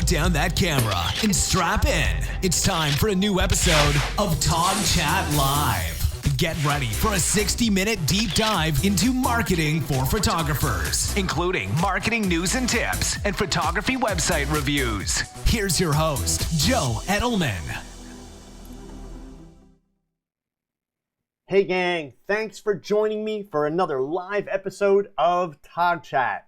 put down that camera and strap in. It's time for a new episode of TogChat Live. Get ready for a 60-minute deep dive into marketing for photographers, including marketing news and tips and photography website reviews. Here's your host, Joe Edelman. Hey gang, thanks for joining me for another live episode of TogChat.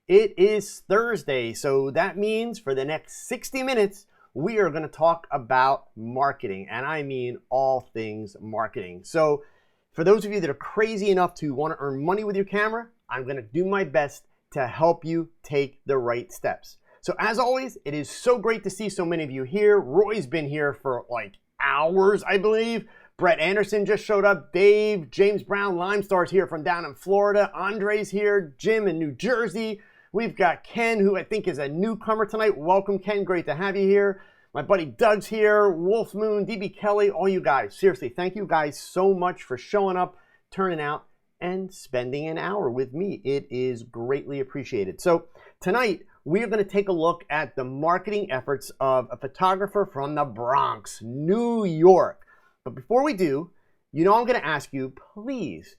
It is Thursday, so that means for the next 60 minutes, we are going to talk about marketing, and I mean all things marketing. So for those of you that are crazy enough to want to earn money with your camera, I'm going to do my best to help you take the right steps. So as always, it is so great to see so many of you here. Roy's been here for like hours, I believe. Brett Anderson just showed up. Dave, James Brown, Limestar's here from down in Florida. Andre's here. Jim in New Jersey. We've got Ken, who I think is a newcomer tonight. Welcome, Ken. Great to have you here. My buddy Doug's here. Wolf Moon, DB Kelly, all you guys. Seriously, thank you guys so much for showing up, turning out, and spending an hour with me. It is greatly appreciated. So tonight, we are going to take a look at the marketing efforts of a photographer from the Bronx, New York. But before we do, I'm going to ask you, please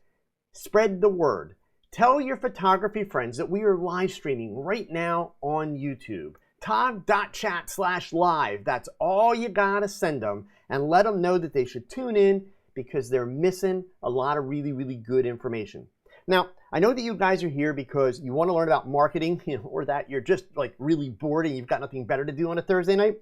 spread the word. Tell your photography friends that we are live streaming right now on YouTube. Tog.chat/live. That's all you gotta send them, and let them know that they should tune in because they're missing a lot of really, really good information. Now, I know that you guys are here because you want to learn about marketing, or that you're just like really bored and you've got nothing better to do on a Thursday night.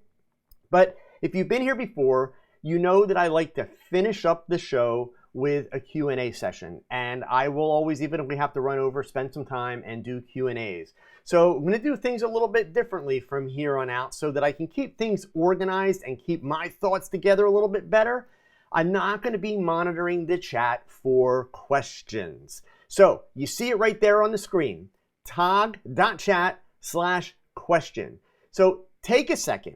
But if you've been here before, you know that I like to finish up the show with a Q&A session, and I will always, even if we have to run over, spend some time and do Q&As. So I'm going to do things a little bit differently from here on out so that I can keep things organized and keep my thoughts together a little bit better. I'm not going to be monitoring the chat for questions. So you see it right there on the screen, tog.chat/question. So take a second.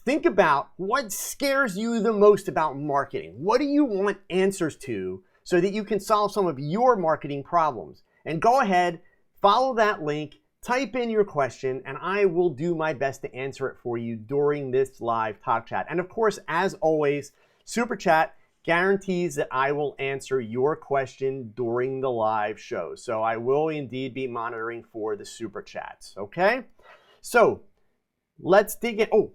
Think about what scares you the most about marketing. What do you want answers to so that you can solve some of your marketing problems? And go ahead, follow that link, type in your question, and I will do my best to answer it for you during this live talk chat. And of course, as always, Super Chat guarantees that I will answer your question during the live show. So I will indeed be monitoring for the Super Chats, okay? So let's dig in. Oh,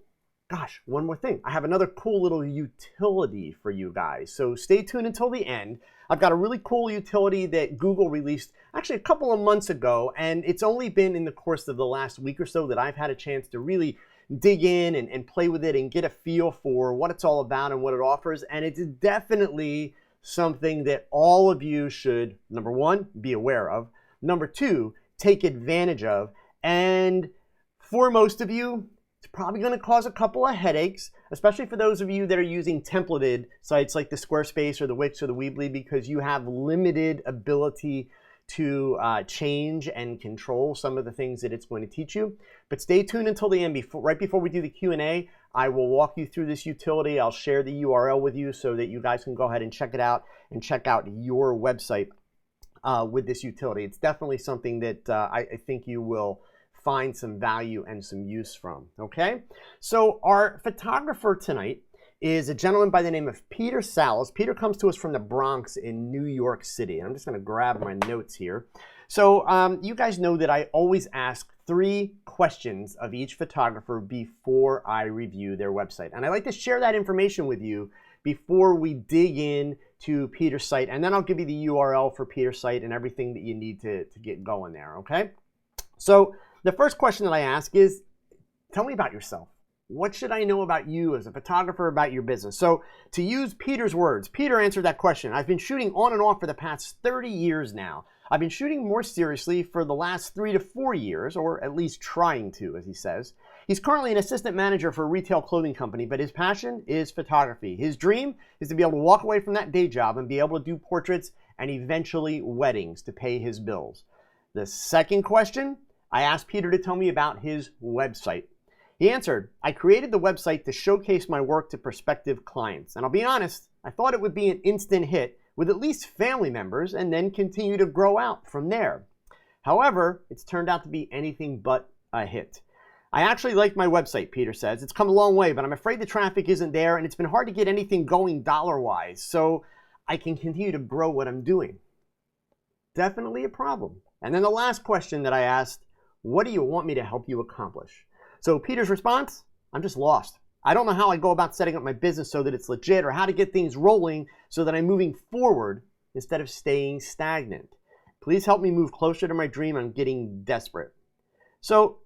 gosh, one more thing. I have another cool little utility for you guys. So stay tuned until the end. I've got a really cool utility that Google released actually a couple of months ago, and it's only been in the course of the last week or so that I've had a chance to really dig in and play with it and get a feel for what it's all about and what it offers. And it's definitely something that all of you should, number one, be aware of. Number two, take advantage of. And for most of you, it's probably going to cause a couple of headaches, especially for those of you that are using templated sites like the Squarespace or the Wix or the Weebly, because you have limited ability to change and control some of the things that it's going to teach you. But stay tuned until the end. Right before we do the Q&A, I will walk you through this utility. I'll share the URL with you so that you guys can go ahead and check it out and check out your website with this utility. It's definitely something that I think you will find some value and some use from, okay? So our photographer tonight is a gentleman by the name of Peter Salas. Peter comes to us from the Bronx in New York City. And I'm just gonna grab my notes here. So you guys know that I always ask 3 questions of each photographer before I review their website. And I like to share that information with you before we dig in to Peter's site. And then I'll give you the URL for Peter's site and everything that you need to get going there, okay? So the first question that I ask is, tell me about yourself. What should I know about you as a photographer, about your business? So to use Peter's words, Peter answered that question. I've been shooting on and off for the past 30 years now. I've been shooting more seriously for the last 3 to 4 years, or at least trying to, as he says. He's currently an assistant manager for a retail clothing company, but his passion is photography. His dream is to be able to walk away from that day job and be able to do portraits and eventually weddings to pay his bills. The second question, I asked Peter to tell me about his website. He answered, I created the website to showcase my work to prospective clients. And I'll be honest, I thought it would be an instant hit with at least family members and then continue to grow out from there. However, it's turned out to be anything but a hit. I actually like my website, Peter says. It's come a long way, but I'm afraid the traffic isn't there and it's been hard to get anything going dollar-wise, so I can continue to grow what I'm doing. Definitely a problem. And then the last question that I asked, what do you want me to help you accomplish? So Peter's response, I'm just lost. I don't know how I go about setting up my business so that it's legit or how to get things rolling so that I'm moving forward instead of staying stagnant. Please help me move closer to my dream. I'm getting desperate. So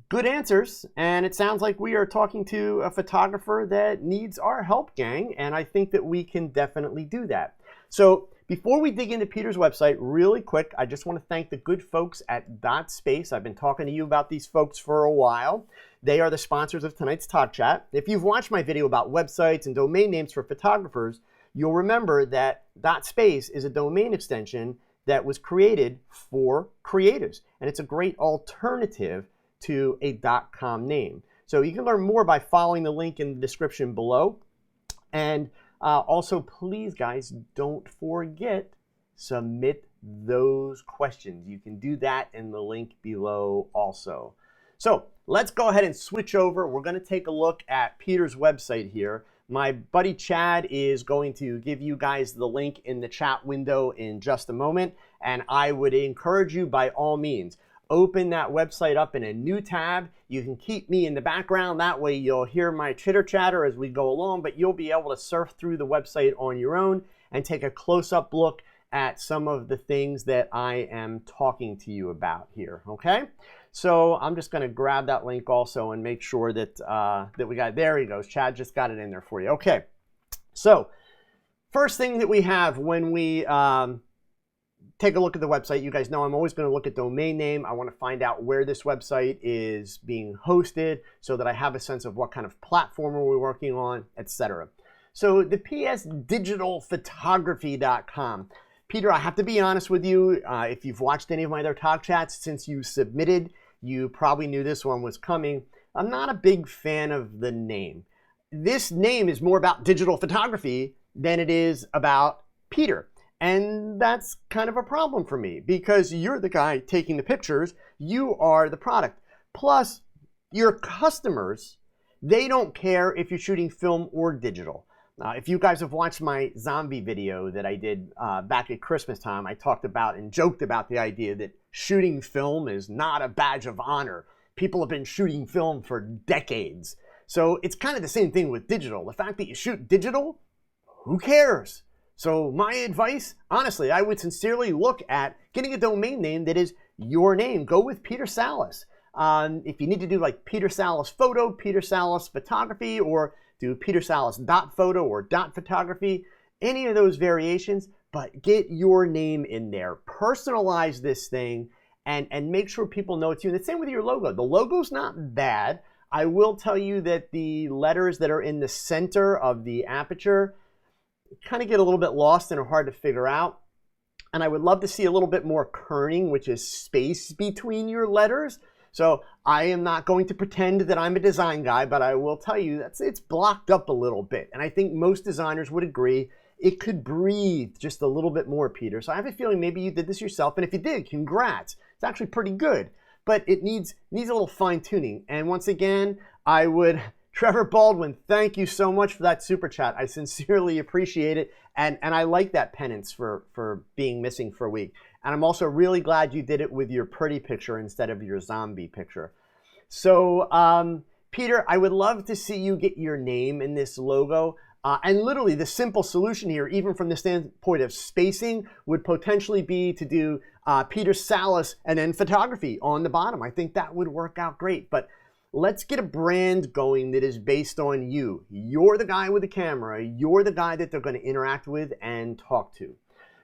good answers, and it sounds like we are talking to a photographer that needs our help, gang, and I think that we can definitely do that. So before we dig into Peter's website, really quick, I just want to thank the good folks at DotSpace. I've been talking to you about these folks for a while. They are the sponsors of tonight's TogChat. If you've watched my video about websites and domain names for photographers, you'll remember that DotSpace is a domain extension that was created for creatives, and it's a great alternative to a .com name. So you can learn more by following the link in the description below. And also, please, guys, don't forget, submit those questions. You can do that in the link below also. So let's go ahead and switch over. We're going to take a look at Peter's website here. My buddy Chad is going to give you guys the link in the chat window in just a moment. And I would encourage you, by all means, open that website up in a new tab. You can keep me in the background. That way you'll hear my chitter chatter as we go along, but you'll be able to surf through the website on your own and take a close-up look at some of the things that I am talking to you about here, okay? So I'm just gonna grab that link also and make sure that, that we got, there he goes. Chad just got it in there for you. Okay, so first thing that we have when we, take a look at the website. You guys know I'm always going to look at domain name. I want to find out where this website is being hosted so that I have a sense of what kind of platform are we working on, etc. So the psdigitalphotography.com. Peter, I have to be honest with you. If you've watched any of my other talk chats since you submitted, you probably knew this one was coming. I'm not a big fan of the name. This name is more about digital photography than it is about Peter. And that's kind of a problem for me because you're the guy taking the pictures. You are the product. Plus, your customers, they don't care if you're shooting film or digital. If you guys have watched my zombie video that I did back at Christmas time, I talked about and joked about the idea that shooting film is not a badge of honor. People have been shooting film for decades. So it's kind of the same thing with digital. The fact that you shoot digital, who cares? So my advice, honestly, I would sincerely look at getting a domain name that is your name. Go with Peter Salas. If you need to do like Peter Salas Photo, Peter Salas Photography, or do Peter Salas .photo or .photography, any of those variations, but get your name in there. Personalize this thing and make sure people know it's you. And the same with your logo. The logo's not bad. I will tell you that the letters that are in the center of the aperture kind of get a little bit lost and are hard to figure out. And I would love to see a little bit more kerning, which is space between your letters. So I am not going to pretend that I'm a design guy, but I will tell you that it's blocked up a little bit. And I think most designers would agree it could breathe just a little bit more, Peter. So I have a feeling maybe you did this yourself. And if you did, congrats. It's actually pretty good. But it needs a little fine tuning. And once again, I would... Trevor Baldwin, thank you so much for that super chat. I sincerely appreciate it. And I like that penance for being missing for a week. And I'm also really glad you did it with your pretty picture instead of your zombie picture. So, Peter, I would love to see you get your name in this logo. And literally the simple solution here, even from the standpoint of spacing, would potentially be to do Peter Salas and then photography on the bottom. I think that would work out great. But let's get a brand going that is based on you. You're the guy with the camera. You're the guy that they're going to interact with and talk to.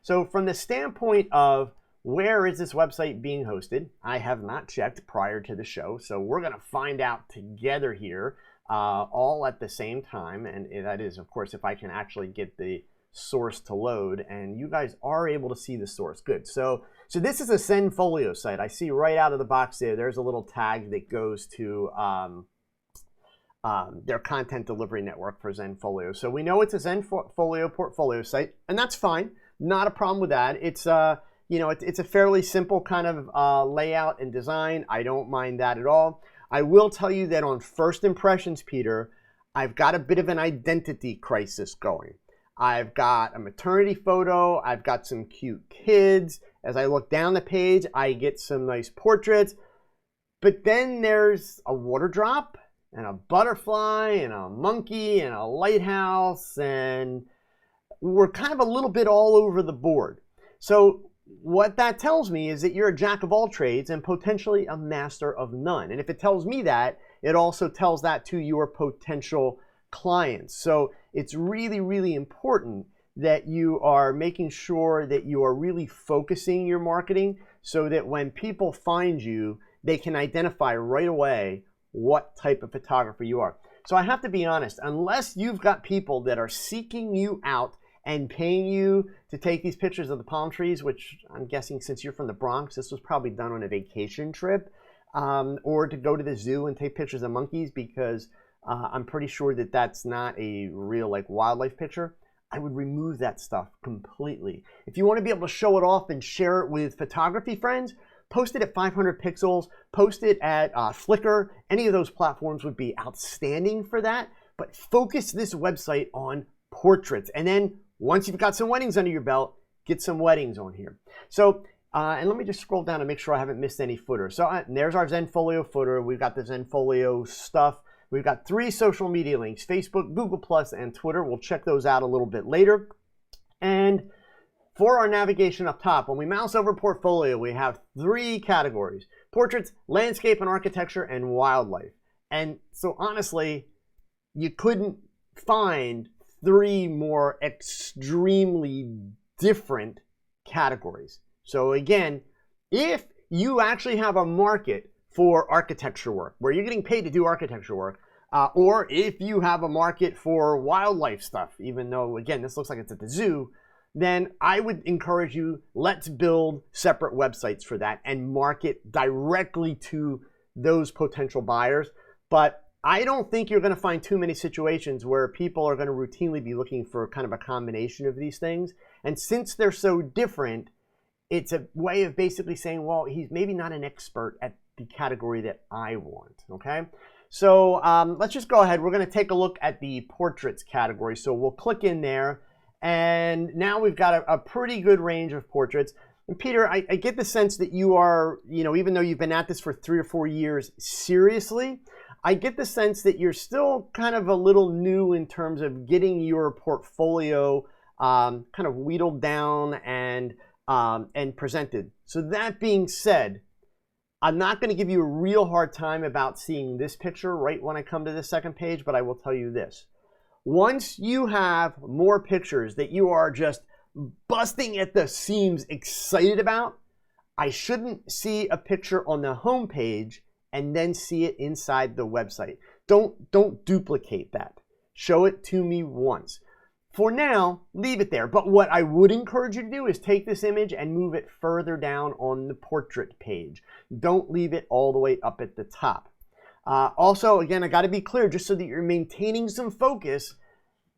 So from the standpoint of where is this website being hosted, I have not checked prior to the show. So we're going to find out together here all at the same time. And that is, of course, if I can actually get the source to load, and you guys are able to see the source. Good. So this is a Zenfolio site. I see right out of the box there's a little tag that goes to their content delivery network for Zenfolio. So we know it's a Zenfolio portfolio site, and that's fine. Not a problem with that. It's it's a fairly simple kind of layout and design. I don't mind that at all. I will tell you that on first impressions, Peter, I've got a bit of an identity crisis going. I've got a maternity photo. I've got some cute kids. As I look down the page, I get some nice portraits. But then there's a water drop and a butterfly and a monkey and a lighthouse, and we're kind of a little bit all over the board. So what that tells me is that you're a jack of all trades and potentially a master of none. And if it tells me that, it also tells that to your potential clients. So it's really, really important that you are making sure that you are really focusing your marketing so that when people find you, they can identify right away what type of photographer you are. So I have to be honest, unless you've got people that are seeking you out and paying you to take these pictures of the palm trees, which I'm guessing since you're from the Bronx, this was probably done on a vacation trip, or to go to the zoo and take pictures of monkeys, because I'm pretty sure that that's not a real like wildlife picture. I would remove that stuff completely. If you want to be able to show it off and share it with photography friends, post it at 500 pixels, post it at Flickr. Any of those platforms would be outstanding for that. But focus this website on portraits. And then once you've got some weddings under your belt, get some weddings on here. So, and let me just scroll down and make sure I haven't missed any footer. So there's our Zenfolio footer. We've got the Zenfolio stuff. We've got 3 social media links, Facebook, Google+, and Twitter. We'll check those out a little bit later. And for our navigation up top, when we mouse over portfolio, we have 3 categories: portraits, landscape and architecture, and wildlife. And so honestly, you couldn't find 3 more extremely different categories. So again, if you actually have a market for architecture work, where you're getting paid to do architecture work, or if you have a market for wildlife stuff, even though, again, this looks like it's at the zoo, then I would encourage you, let's build separate websites for that and market directly to those potential buyers. But I don't think you're going to find too many situations where people are going to routinely be looking for kind of a combination of these things. And since they're so different, it's a way of basically saying, well, he's maybe not an expert at the category that I want, okay? So let's just go ahead. We're going to take a look at the portraits category. So we'll click in there. And now we've got a pretty good range of portraits. And Peter, I get the sense that you are, even though you've been at this for 3 or 4 years, seriously, I get the sense that you're still kind of a little new in terms of getting your portfolio kind of wheedled down and presented. So that being said, I'm not going to give you a real hard time about seeing this picture right when I come to the second page, but I will tell you this. Once you have more pictures that you are just busting at the seams excited about, I shouldn't see a picture on the home page and then see it inside the website. Don't duplicate that. Show it to me once. For now, leave it there. But what I would encourage you to do is take this image and move it further down on the portrait page. Don't leave it all the way up at the top. Also, again, I got to be clear, just so that you're maintaining some focus,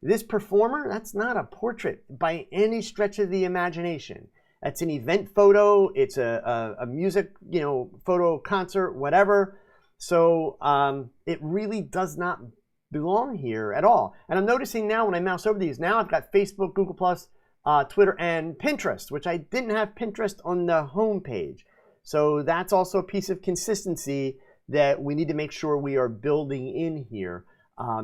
this performer, that's not a portrait by any stretch of the imagination. That's an event photo. It's a music, photo, concert, whatever. So it really does not belong here at all. And I'm noticing now when I mouse over these, now I've got Facebook, Google+, Twitter, and Pinterest, which I didn't have Pinterest on the home page. So that's also a piece of consistency that we need to make sure we are building in here.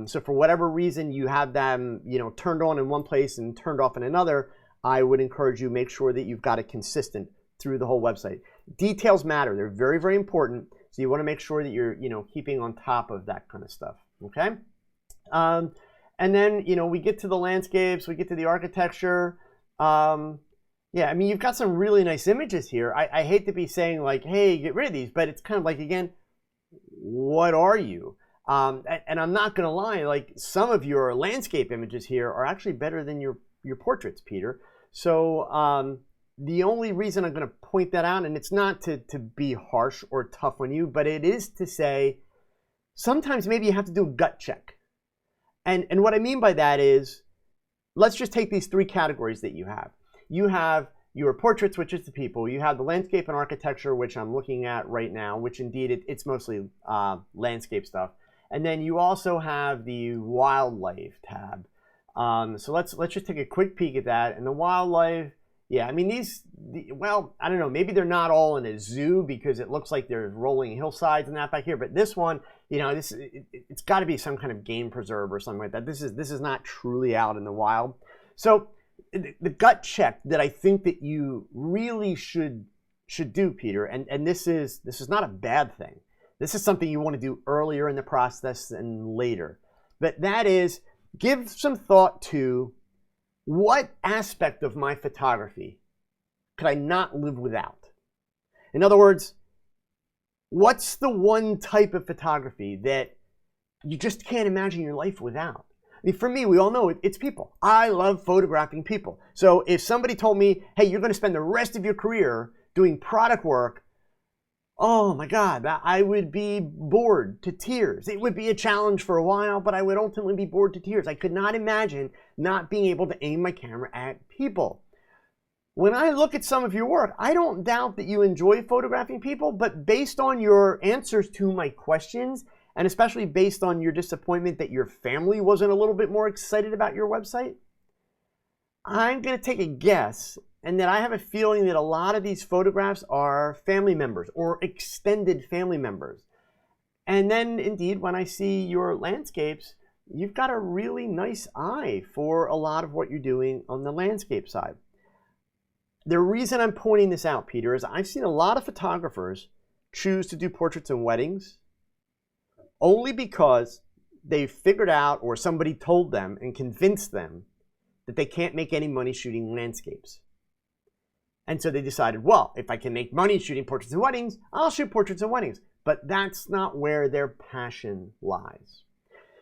So for whatever reason you have them, turned on in one place and turned off in another, I would encourage you make sure that you've got it consistent through the whole website. Details matter. They're very, very important. So you want to make sure that you're, keeping on top of that kind of stuff. Okay. And then, we get to the landscapes, we get to the architecture. Yeah, I mean, you've got some really nice images here. I hate to be saying like, hey, get rid of these, but it's kind of like, again, what are you? And I'm not going to lie, like some of your landscape images here are actually better than your portraits, Peter. So the only reason I'm going to point that out, and it's not to be harsh or tough on you, but it is to say sometimes maybe you have to do a gut check. And what I mean by that is, let's just take these 3 categories that you have. You have your portraits, which is the people. You have the landscape and architecture, which I'm looking at right now, which indeed it's mostly landscape stuff. And then you also have the wildlife tab. So let's just take a quick peek at that. And the wildlife, yeah, I mean well, I don't know, maybe they're not all in a zoo because it looks like there's rolling hillsides and that back here. But this one, you know, it's got to be some kind of game preserve or something like that. This is not truly out in the wild. So the gut check that I think that you really should do, Peter, and this is not a bad thing. This is something you want to do earlier in the process than later. But that is, give some thought to what aspect of my photography could I not live without? In other words, what's the one type of photography that you just can't imagine your life without? I mean, for me, we all know it's people. I love photographing people. So if somebody told me, hey, you're going to spend the rest of your career doing product work, oh my God, I would be bored to tears. It would be a challenge for a while, but I would ultimately be bored to tears. I could not imagine not being able to aim my camera at people. When I look at some of your work, I don't doubt that you enjoy photographing people, but based on your answers to my questions, and especially based on your disappointment that your family wasn't a little bit more excited about your website, I'm going to take a guess, and that I have a feeling that a lot of these photographs are family members or extended family members. And then indeed, when I see your landscapes, you've got a really nice eye for a lot of what you're doing on the landscape side. The reason I'm pointing this out, Peter, is I've seen a lot of photographers choose to do portraits and weddings only because they figured out, or somebody told them and convinced them, that they can't make any money shooting landscapes. And so they decided, well, if I can make money shooting portraits and weddings, I'll shoot portraits and weddings. But that's not where their passion lies.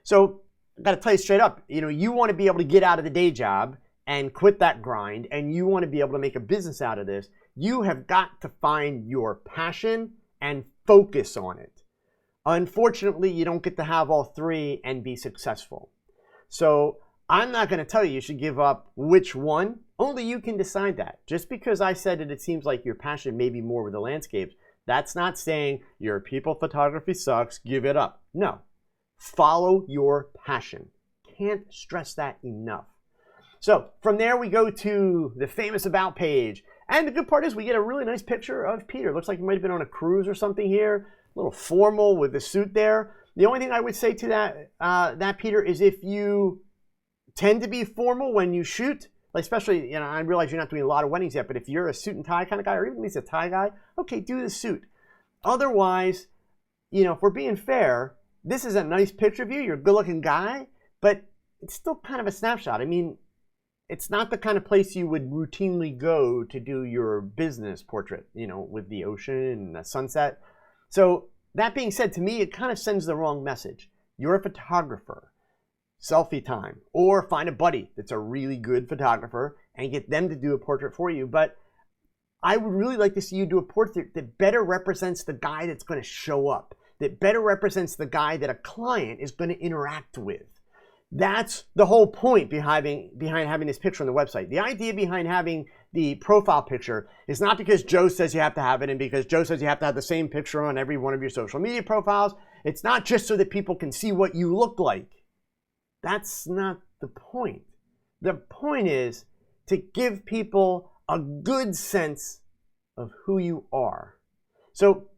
So I've got to tell you straight up, you want to be able to get out of the day job and quit that grind, and you want to be able to make a business out of this. You have got to find your passion and focus on it. Unfortunately, you don't get to have all three and be successful. So I'm not going to tell you should give up which one. Only you can decide that. Just because I said it seems like your passion may be more with the landscapes, that's not saying your people photography sucks, give it up. No. Follow your passion. Can't stress that enough. So from there we go to the famous About page. And the good part is we get a really nice picture of Peter. Looks like he might have been on a cruise or something here. A little formal with the suit there. The only thing I would say to that Peter, is if you tend to be formal when you shoot, like especially, I realize you're not doing a lot of weddings yet, but if you're a suit and tie kind of guy, or even at least a tie guy, okay, do the suit. Otherwise, if we're being fair, this is a nice picture of you. You're a good-looking guy, but it's still kind of a snapshot. I mean, it's not the kind of place you would routinely go to do your business portrait, with the ocean and the sunset. So that being said, to me, it kind of sends the wrong message. You're a photographer. Selfie time, or find a buddy that's a really good photographer and get them to do a portrait for you. But I would really like to see you do a portrait that better represents the guy that's going to show up, that better represents the guy that a client is going to interact with. That's the whole point behind having this picture on the website. The idea behind having the profile picture is not because Joe says you have to have it and because Joe says you have to have the same picture on every one of your social media profiles. It's not just so that people can see what you look like. That's not the point. The point is to give people a good sense of who you are. So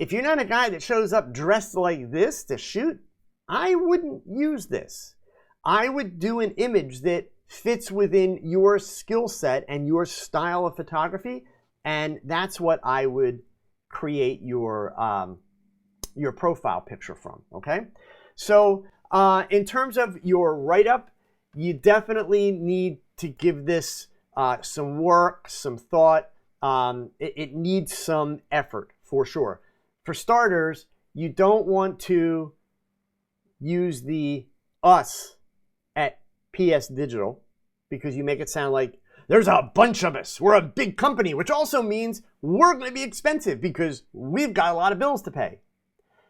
if you're not a guy that shows up dressed like this to shoot, I wouldn't use this. I would do an image that fits within your skill set and your style of photography, and that's what I would create your profile picture from, okay? So in terms of your write-up, you definitely need to give this some work, some thought. It needs some effort, for sure. For starters, you don't want to use the us at PS Digital because you make it sound like there's a bunch of us. We're a big company, which also means we're going to be expensive because we've got a lot of bills to pay.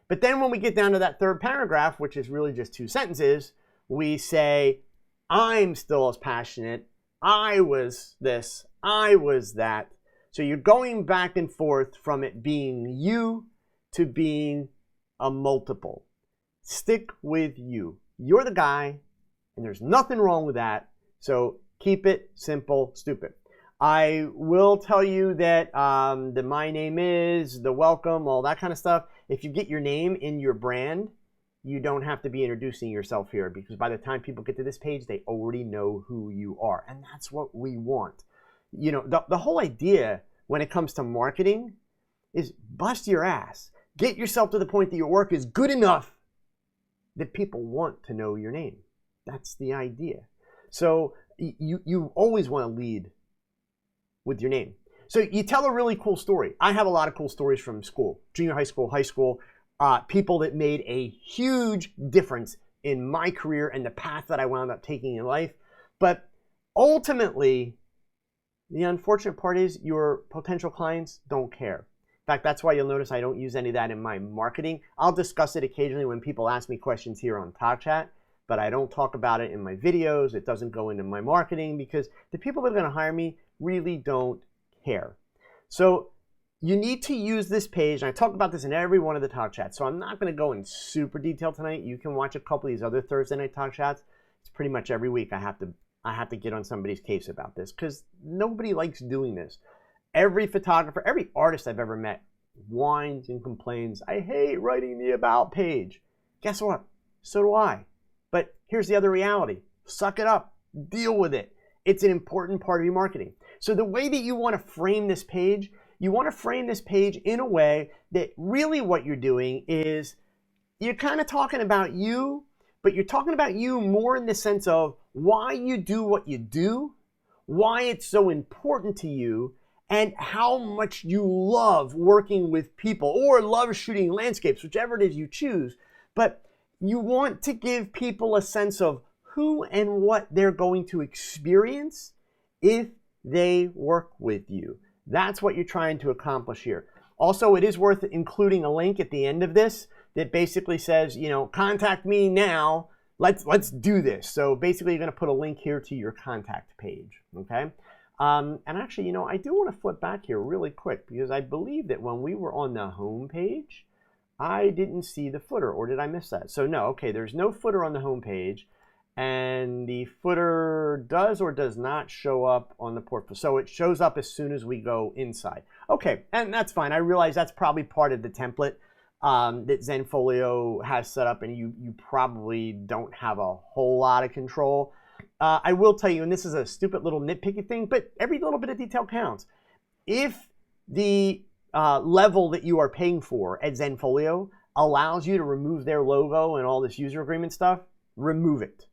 But then when we get down to that third paragraph, which is really just 2 sentences, we say, I'm still as passionate. I was this. I was that. So you're going back and forth from it being you to being a multiple. Stick with you. You're the guy, and there's nothing wrong with that. So keep it simple, stupid. I will tell you that the my name is, the welcome, all that kind of stuff. If you get your name in your brand, you don't have to be introducing yourself here, because by the time people get to this page, they already know who you are. And that's what we want. You know, the whole idea when it comes to marketing is bust your ass. Get yourself to the point that your work is good enough that people want to know your name. That's the idea. So you always want to lead with your name. So you tell a really cool story. I have a lot of cool stories from school, junior high school, people that made a huge difference in my career and the path that I wound up taking in life. But ultimately, the unfortunate part is your potential clients don't care. In fact, that's why you'll notice I don't use any of that in my marketing. I'll discuss it occasionally when people ask me questions here on TogChat, but I don't talk about it in my videos. It doesn't go into my marketing because the people that are going to hire me really don't care. So you need to use this page, and I talk about this in every one of the TogChats, so I'm not going to go in super detail tonight. You can watch a couple of these other Thursday night TogChats. It's pretty much every week I have to get on somebody's case about this because nobody likes doing this. Every photographer, every artist I've ever met whines and complains, I hate writing the about page. Guess what? So do I. But here's the other reality. Suck it up. Deal with it. It's an important part of your marketing. So the way that you want to frame this page, you want to frame this page in a way that really what you're doing is you're kind of talking about you, but you're talking about you more in the sense of why you do what you do, why it's so important to you, and how much you love working with people or love shooting landscapes, whichever it is you choose. But you want to give people a sense of who and what they're going to experience if they work with you. That's what you're trying to accomplish here. Also, it is worth including a link at the end of this that basically says, you know, contact me now. Let's do this. So basically, you're going to put a link here to your contact page, okay? And actually, you know, I do want to flip back here really quick because I believe that when we were on the home page, I didn't see the footer, or did I miss that? So no, okay, there's no footer on the home page, and the footer does or does not show up on the portfolio. So it shows up as soon as we go inside. Okay, and that's fine. I realize that's probably part of the template that Zenfolio has set up, and you probably don't have a whole lot of control. I will tell you, and this is a stupid little nitpicky thing, but every little bit of detail counts. If the level that you are paying for at Zenfolio allows you to remove their logo and all this user agreement stuff, remove it.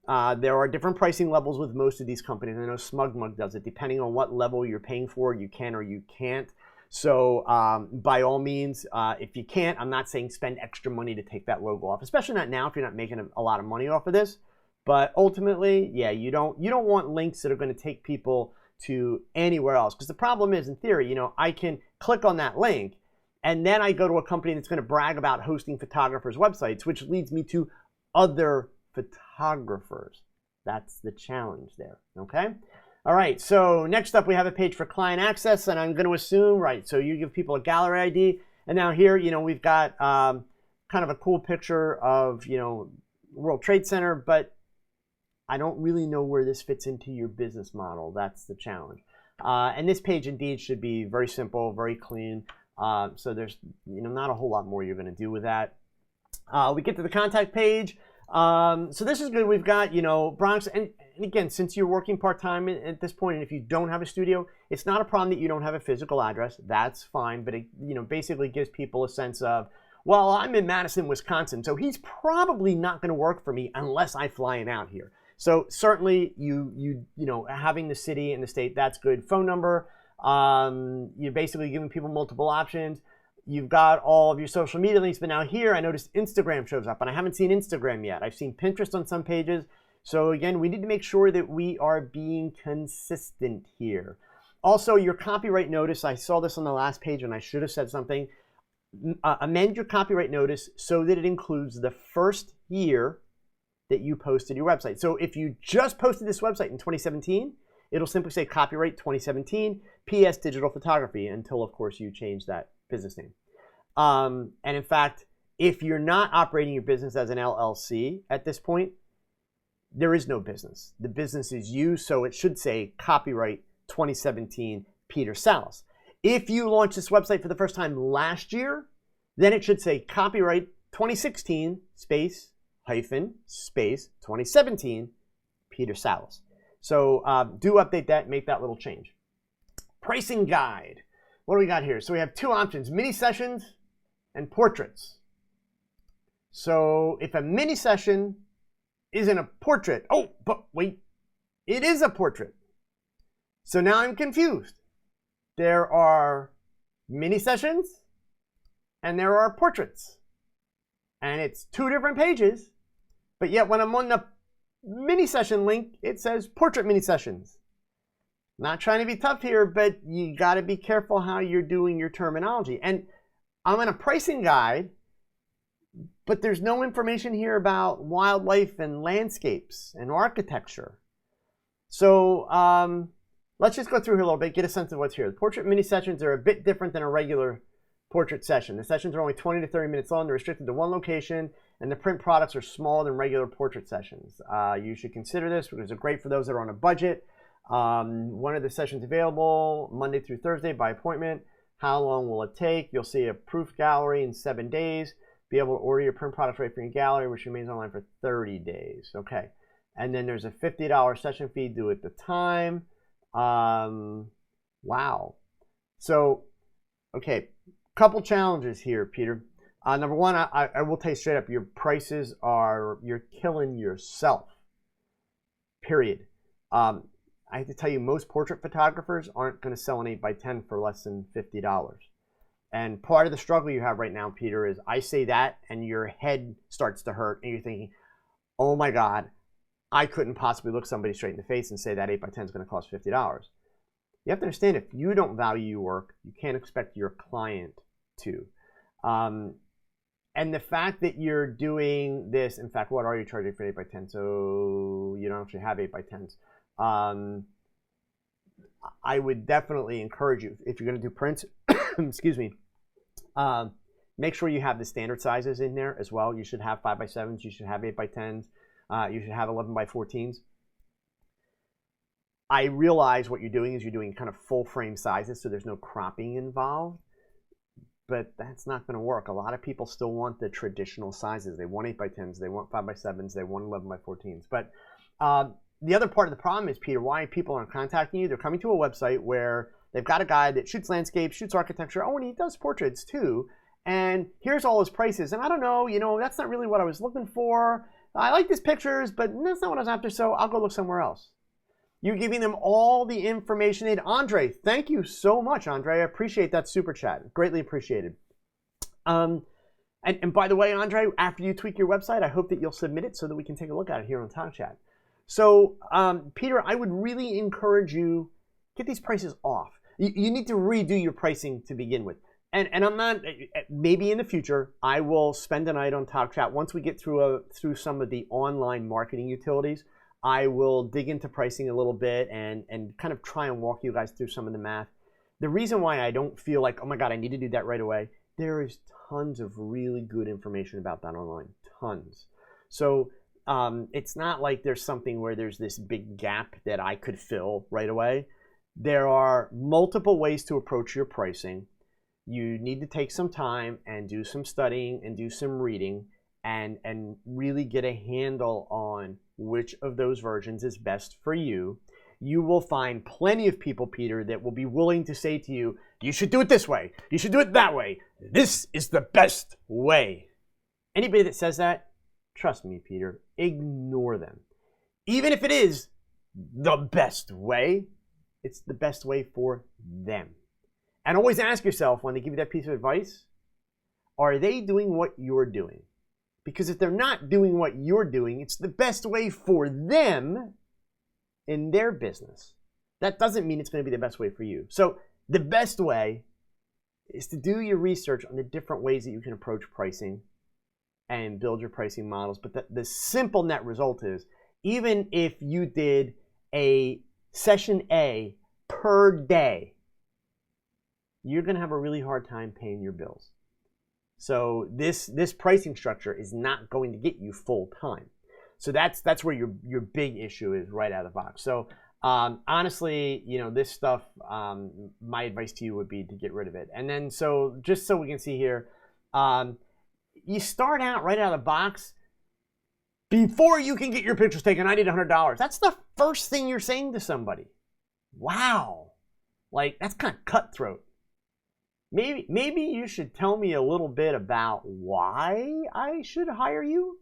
There are different pricing levels with most of these companies. I know SmugMug does it. Depending on what level you're paying for, you can or you can't. So by all means, if you can't, I'm not saying spend extra money to take that logo off, especially not now if you're not making a lot of money off of this. But ultimately, yeah, you don't want links that are going to take people to anywhere else. Because the problem is, in theory, you know, I can click on that link, and then I go to a company that's going to brag about hosting photographers' websites, which leads me to other photographers. That's the challenge there, okay? All right, so next up we have a page for client access, and I'm going to assume, right, so you give people a gallery ID, and now here, you know, we've got kind of a cool picture of, you know, World Trade Center, but I don't really know where this fits into your business model. That's the challenge. And this page indeed should be very simple, very clean. So there's, you know, not a whole lot more you're going to do with that. We get to the contact page. So this is good. We've got, you know, Bronx. And again, since you're working part-time at this point, and if you don't have a studio, it's not a problem that you don't have a physical address. That's fine. But it, you know, basically gives people a sense of, well, I'm in Madison, Wisconsin, so he's probably not going to work for me unless I fly him out here. So certainly, you know, having the city and the state, that's good. Phone number, you're basically giving people multiple options. You've got all of your social media links, but now here I noticed Instagram shows up, and I haven't seen Instagram yet. I've seen Pinterest on some pages. So again, we need to make sure that we are being consistent here. Also, your copyright notice, I saw this on the last page, and I should have said something. Amend your copyright notice so that it includes the first year that you posted your website. So if you just posted this website in 2017 it'll simply say copyright 2017, PS digital photography, until of course you change that business name. And in fact, if you're not operating your business as an LLC at this point, there is no business. The business is you, so it should say copyright 2017 Peter Salas. If you launched this website for the first time last year, then it should say copyright 2016 space 2017 Peter Salas. So do update that, make that little change. Pricing guide. What do we got here? So we have two options, mini sessions and portraits. So if a mini session isn't a portrait, oh, but wait, it is a portrait. So now I'm confused. There are mini sessions and there are portraits. And it's two different pages, but yet when I'm on the mini session link, it says portrait mini sessions. Not trying to be tough here, but you got to be careful how you're doing your terminology. And I'm in a pricing guide, but there's no information here about wildlife and landscapes and architecture. So let's just go through here a little bit, get a sense of what's here. The portrait mini sessions are a bit different than a regular portrait session. The sessions are only 20 to 30 minutes long. They're restricted to one location, and the print products are smaller than regular portrait sessions. You should consider this because they're great for those that are on a budget. One of the sessions available Monday through Thursday by appointment. How long will it take? You'll see a proof gallery in 7 days. Be able to order your print products right from your gallery, which remains online for 30 days. Okay. And then there's a $50 session fee due at the time. Wow. So, okay, couple challenges here, Peter. Number one, I will tell you straight up, your prices are, you're killing yourself, period. I have to tell you, most portrait photographers aren't going to sell an 8x10 for less than $50. And part of the struggle you have right now, Peter, is I say that and your head starts to hurt and you're thinking, oh my God, I couldn't possibly look somebody straight in the face and say that 8x10 is going to cost $50. You have to understand, if you don't value your work, you can't expect your client to. And the fact that you're doing this, in fact, what are you charging for 8x10? So you don't actually have 8x10s. I would definitely encourage you, if you're going to do prints, excuse me, make sure you have the standard sizes in there as well. You should have 5x7s, you should have 8x10s, you should have 11x14s. I realize what you're doing is you're doing kind of full frame sizes, so there's no cropping involved, but that's not going to work. A lot of people still want the traditional sizes. They want 8x10s, they want 5x7s, they want 11x14s. But the other part of the problem is, Peter, why people aren't contacting you. They're coming to a website where they've got a guy that shoots landscapes, shoots architecture. Oh, and he does portraits too. And here's all his prices. And I don't know, that's not really what I was looking for. I like these pictures, but that's not what I was after, so I'll go look somewhere else. You're giving them all the information they need. Andre, thank you so much, Andre. I appreciate that super chat. Greatly appreciated. And by the way, Andre, after you tweak your website, I hope that you'll submit it so that we can take a look at it here on TogChat. So, Peter, I would really encourage you, get these prices off. You need to redo your pricing to begin with. And I'm not, maybe in the future, I will spend a night on TogChat. Once we get through some of the online marketing utilities, I will dig into pricing a little bit and kind of try and walk you guys through some of the math. The reason why I don't feel like, oh my God, I need to do that right away, there is tons of really good information about that online, tons. So it's not like there's something where there's this big gap that I could fill right away. There are multiple ways to approach your pricing. You need to take some time and do some studying and do some reading and really get a handle on which of those versions is best for you. You will find plenty of people, Peter, that will be willing to say to you, you should do it this way, you should do it that way. This is the best way. Anybody that says that, trust me, Peter, ignore them. Even if it is the best way, it's the best way for them. And always ask yourself, when they give you that piece of advice, are they doing what you're doing? Because if they're not doing what you're doing, it's the best way for them in their business. That doesn't mean it's going to be the best way for you. So the best way is to do your research on the different ways that you can approach pricing and build your pricing models. But the simple net result is, even if you did a session A per day, you're going to have a really hard time paying your bills. So this pricing structure is not going to get you full time. So that's where your big issue is right out of the box. So honestly, this stuff, my advice to you would be to get rid of it. And then just so we can see here, you start out right out of the box. Before you can get your pictures taken, I need $100. That's the first thing you're saying to somebody. Wow. Like, that's kind of cutthroat. Maybe you should tell me a little bit about why I should hire you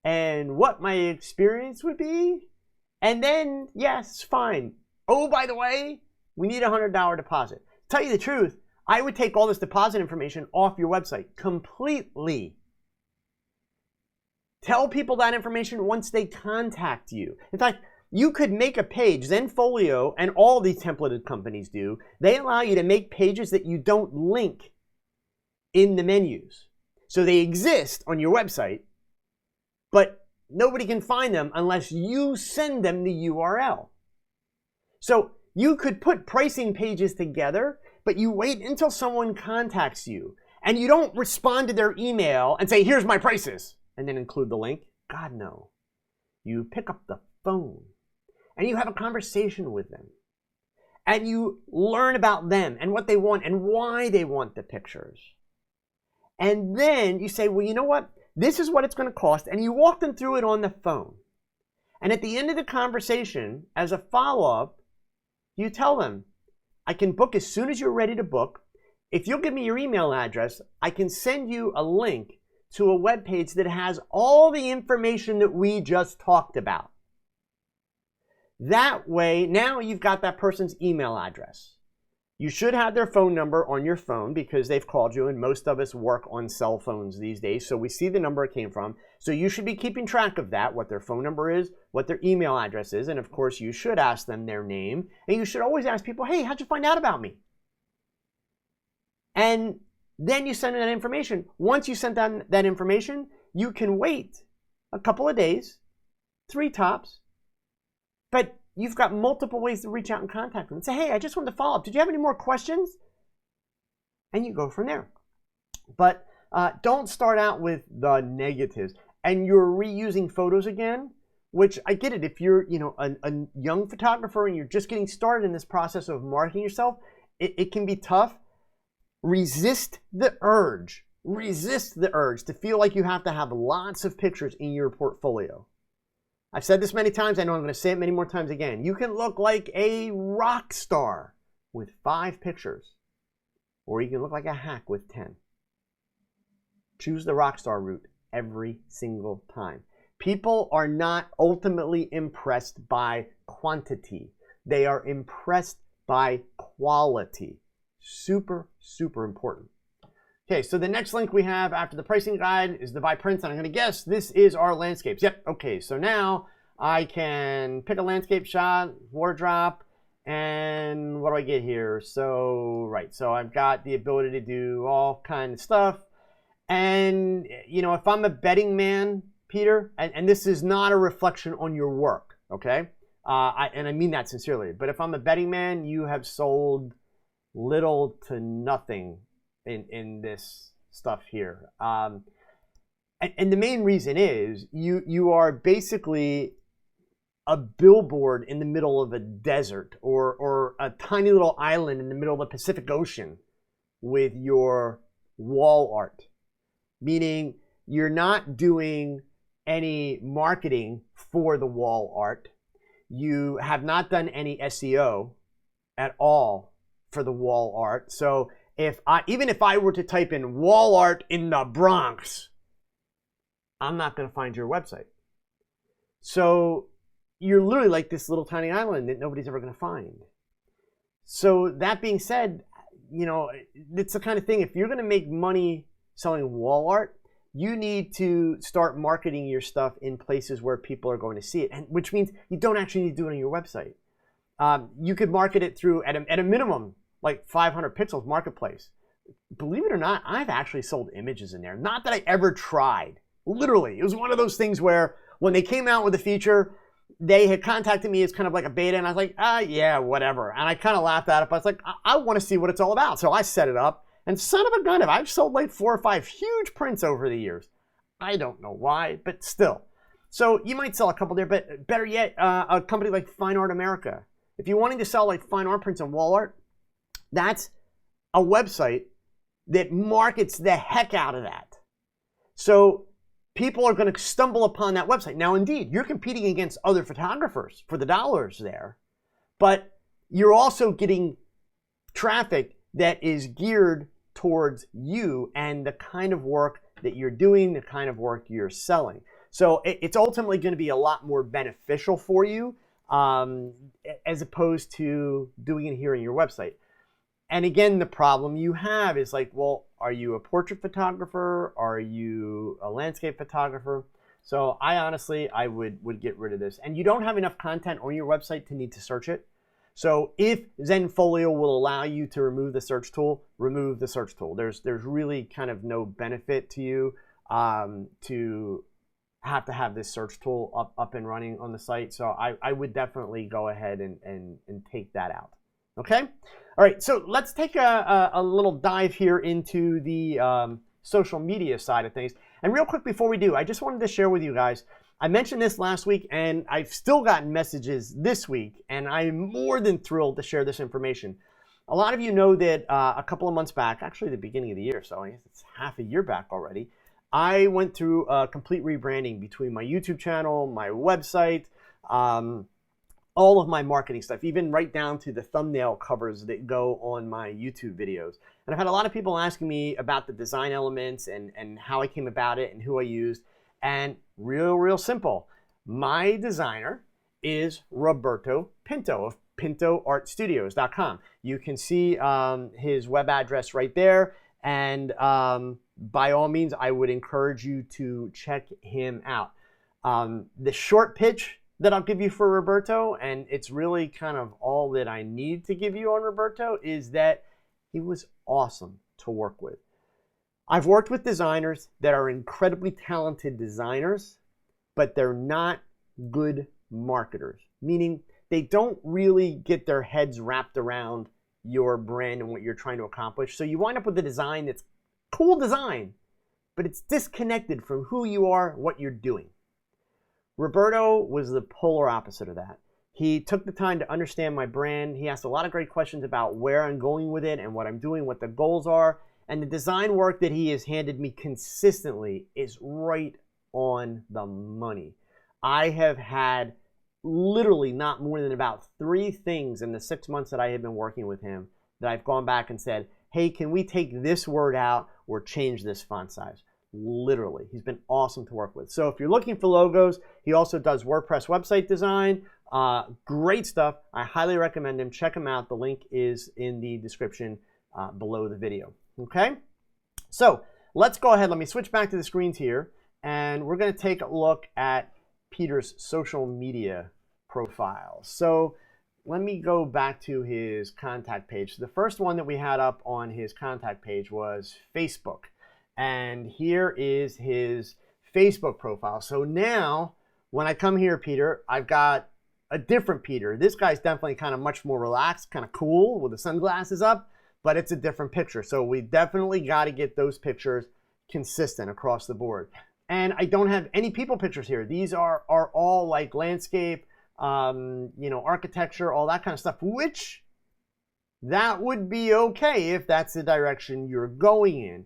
and what my experience would be. And then, yes, fine. Oh, by the way, we need a $100 deposit. Tell you the truth, I would take all this deposit information off your website completely. Tell people that information once they contact you. In fact, you could make a page, Zenfolio and all these templated companies do. They allow you to make pages that you don't link in the menus. So they exist on your website, but nobody can find them unless you send them the URL. So you could put pricing pages together, but you wait until someone contacts you and you don't respond to their email and say, here's my prices, and then include the link. God, no. You pick up the phone and you have a conversation with them and you learn about them and what they want and why they want the pictures. And then you say, well, you know what? This is what it's going to cost. And you walk them through it on the phone. And at the end of the conversation, as a follow-up, you tell them, I can book as soon as you're ready to book. If you'll give me your email address, I can send you a link to a web page that has all the information that we just talked about. That way, now you've got that person's email address. You should have their phone number on your phone because they've called you, and most of us work on cell phones these days, so we see the number it came from. So you should be keeping track of that, what their phone number is, what their email address is, and of course you should ask them their name, and you should always ask people, hey, how'd you find out about me? And then you send that information. Once you send that information, you can wait a couple of days, 3 tops, but you've got multiple ways to reach out and contact them and say, hey, I just wanted to follow up. Did you have any more questions? And you go from there. But don't start out with the negatives. And you're reusing photos again, which I get it. If you're a young photographer and you're just getting started in this process of marketing yourself, it can be tough. Resist the urge. Resist the urge to feel like you have to have lots of pictures in your portfolio. I've said this many times. I know I'm going to say it many more times again. You can look like a rock star with 5 pictures, or you can look like a hack with 10. Choose the rock star route every single time. People are not ultimately impressed by quantity. They are impressed by quality. Super, super important. Okay, so the next link we have after the pricing guide is the buy prints, and I'm going to guess this is our landscapes. Yep, okay, so now I can pick a landscape shot, water drop, and what do I get here? So I've got the ability to do all kinds of stuff. And, if I'm a betting man, Peter, and this is not a reflection on your work, okay? And I mean that sincerely, but if I'm a betting man, you have sold little to nothing in this stuff here. And the main reason is you are basically a billboard in the middle of a desert or a tiny little island in the middle of the Pacific Ocean with your wall art. Meaning you're not doing any marketing for the wall art. You have not done any SEO at all for the wall art. So even if I were to type in wall art in the Bronx, I'm not going to find your website. So you're literally like this little tiny island that nobody's ever going to find. So that being said, it's the kind of thing, if you're going to make money selling wall art, you need to start marketing your stuff in places where people are going to see it, and which means you don't actually need to do it on your website. You could market it through, at a minimum, like 500 pixels marketplace. Believe it or not, I've actually sold images in there. Not that I ever tried. Literally, it was one of those things where when they came out with a feature, they had contacted me as kind of like a beta, and I was like, yeah, whatever. And I kind of laughed at it, but I was like, I want to see what it's all about. So I set it up, and son of a gun, I've sold like 4 or 5 huge prints over the years. I don't know why, but still. So you might sell a couple there, but better yet, a company like Fine Art America. If you're wanting to sell like fine art prints and wall art, that's a website that markets the heck out of that. So people are going to stumble upon that website. Now, indeed, you're competing against other photographers for the dollars there, but you're also getting traffic that is geared towards you and the kind of work that you're doing, the kind of work you're selling. So it's ultimately going to be a lot more beneficial for you as opposed to doing it here on your website. And again, the problem you have is like, well, are you a portrait photographer? Are you a landscape photographer? So I would get rid of this. And you don't have enough content on your website to need to search it. So if Zenfolio will allow you to remove the search tool, remove the search tool. There's really kind of no benefit to you to have this search tool up and running on the site. So I would definitely go ahead and take that out. Okay? All right, so let's take a little dive here into the social media side of things. And real quick before we do, I just wanted to share with you guys, I mentioned this last week, and I've still gotten messages this week, and I'm more than thrilled to share this information. A lot of you know that a couple of months back, actually the beginning of the year, so I guess it's half a year back already, I went through a complete rebranding between my YouTube channel, my website, all of my marketing stuff, even right down to the thumbnail covers that go on my YouTube videos. And I've had a lot of people asking me about the design elements and how I came about it and who I used. And real simple. My designer is Roberto Pinto of PintoArtStudios.com. You can see his web address right there. And by all means, I would encourage you to check him out. The short pitch that I'll give you for Roberto, and it's really kind of all that I need to give you on Roberto, is that he was awesome to work with. I've worked with designers that are incredibly talented designers, but they're not good marketers, meaning they don't really get their heads wrapped around your brand and what you're trying to accomplish. So you wind up with a design that's cool design, but it's disconnected from who you are, what you're doing. Roberto was the polar opposite of that. He took the time to understand my brand. He asked a lot of great questions about where I'm going with it and what I'm doing, what the goals are. And the design work that he has handed me consistently is right on the money. I have had literally not more than about 3 things in the 6 months that I have been working with him that I've gone back and said, hey, can we take this word out or change this font size? Literally. He's been awesome to work with. So if you're looking for logos, he also does WordPress website design. Great stuff. I highly recommend him. Check him out. The link is in the description below the video. Okay? So let's go ahead. Let me switch back to the screens here, and we're going to take a look at Peter's social media profile. So let me go back to his contact page. The first one that we had up on his contact page was Facebook. And here is his Facebook profile. So now, when I come here, Peter, I've got a different Peter. This guy's definitely kind of much more relaxed, kind of cool with the sunglasses up, but it's a different picture. So we definitely got to get those pictures consistent across the board. And I don't have any people pictures here. These are all like landscape, architecture, all that kind of stuff, which that would be okay if that's the direction you're going in.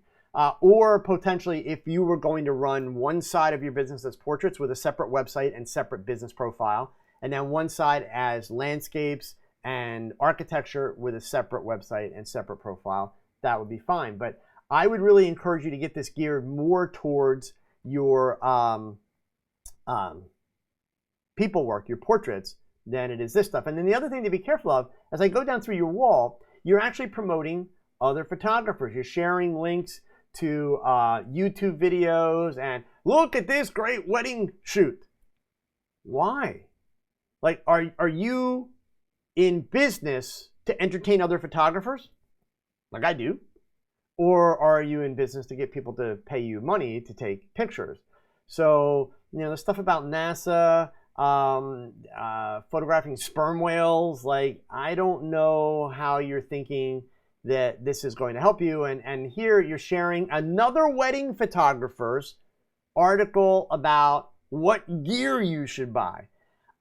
Or potentially if you were going to run one side of your business as portraits with a separate website and separate business profile, and then one side as landscapes and architecture with a separate website and separate profile, that would be fine. But I would really encourage you to get this geared more towards your people work, your portraits, than it is this stuff. And then the other thing to be careful of, as I go down through your wall, you're actually promoting other photographers. You're sharing links to YouTube videos and look at this great wedding shoot. Why? Like, are you in business to entertain other photographers? Like I do. Or are you in business to get people to pay you money to take pictures? So, the stuff about NASA, photographing sperm whales. Like, I don't know how you're thinking that this is going to help you. And here you're sharing another wedding photographer's article about what gear you should buy.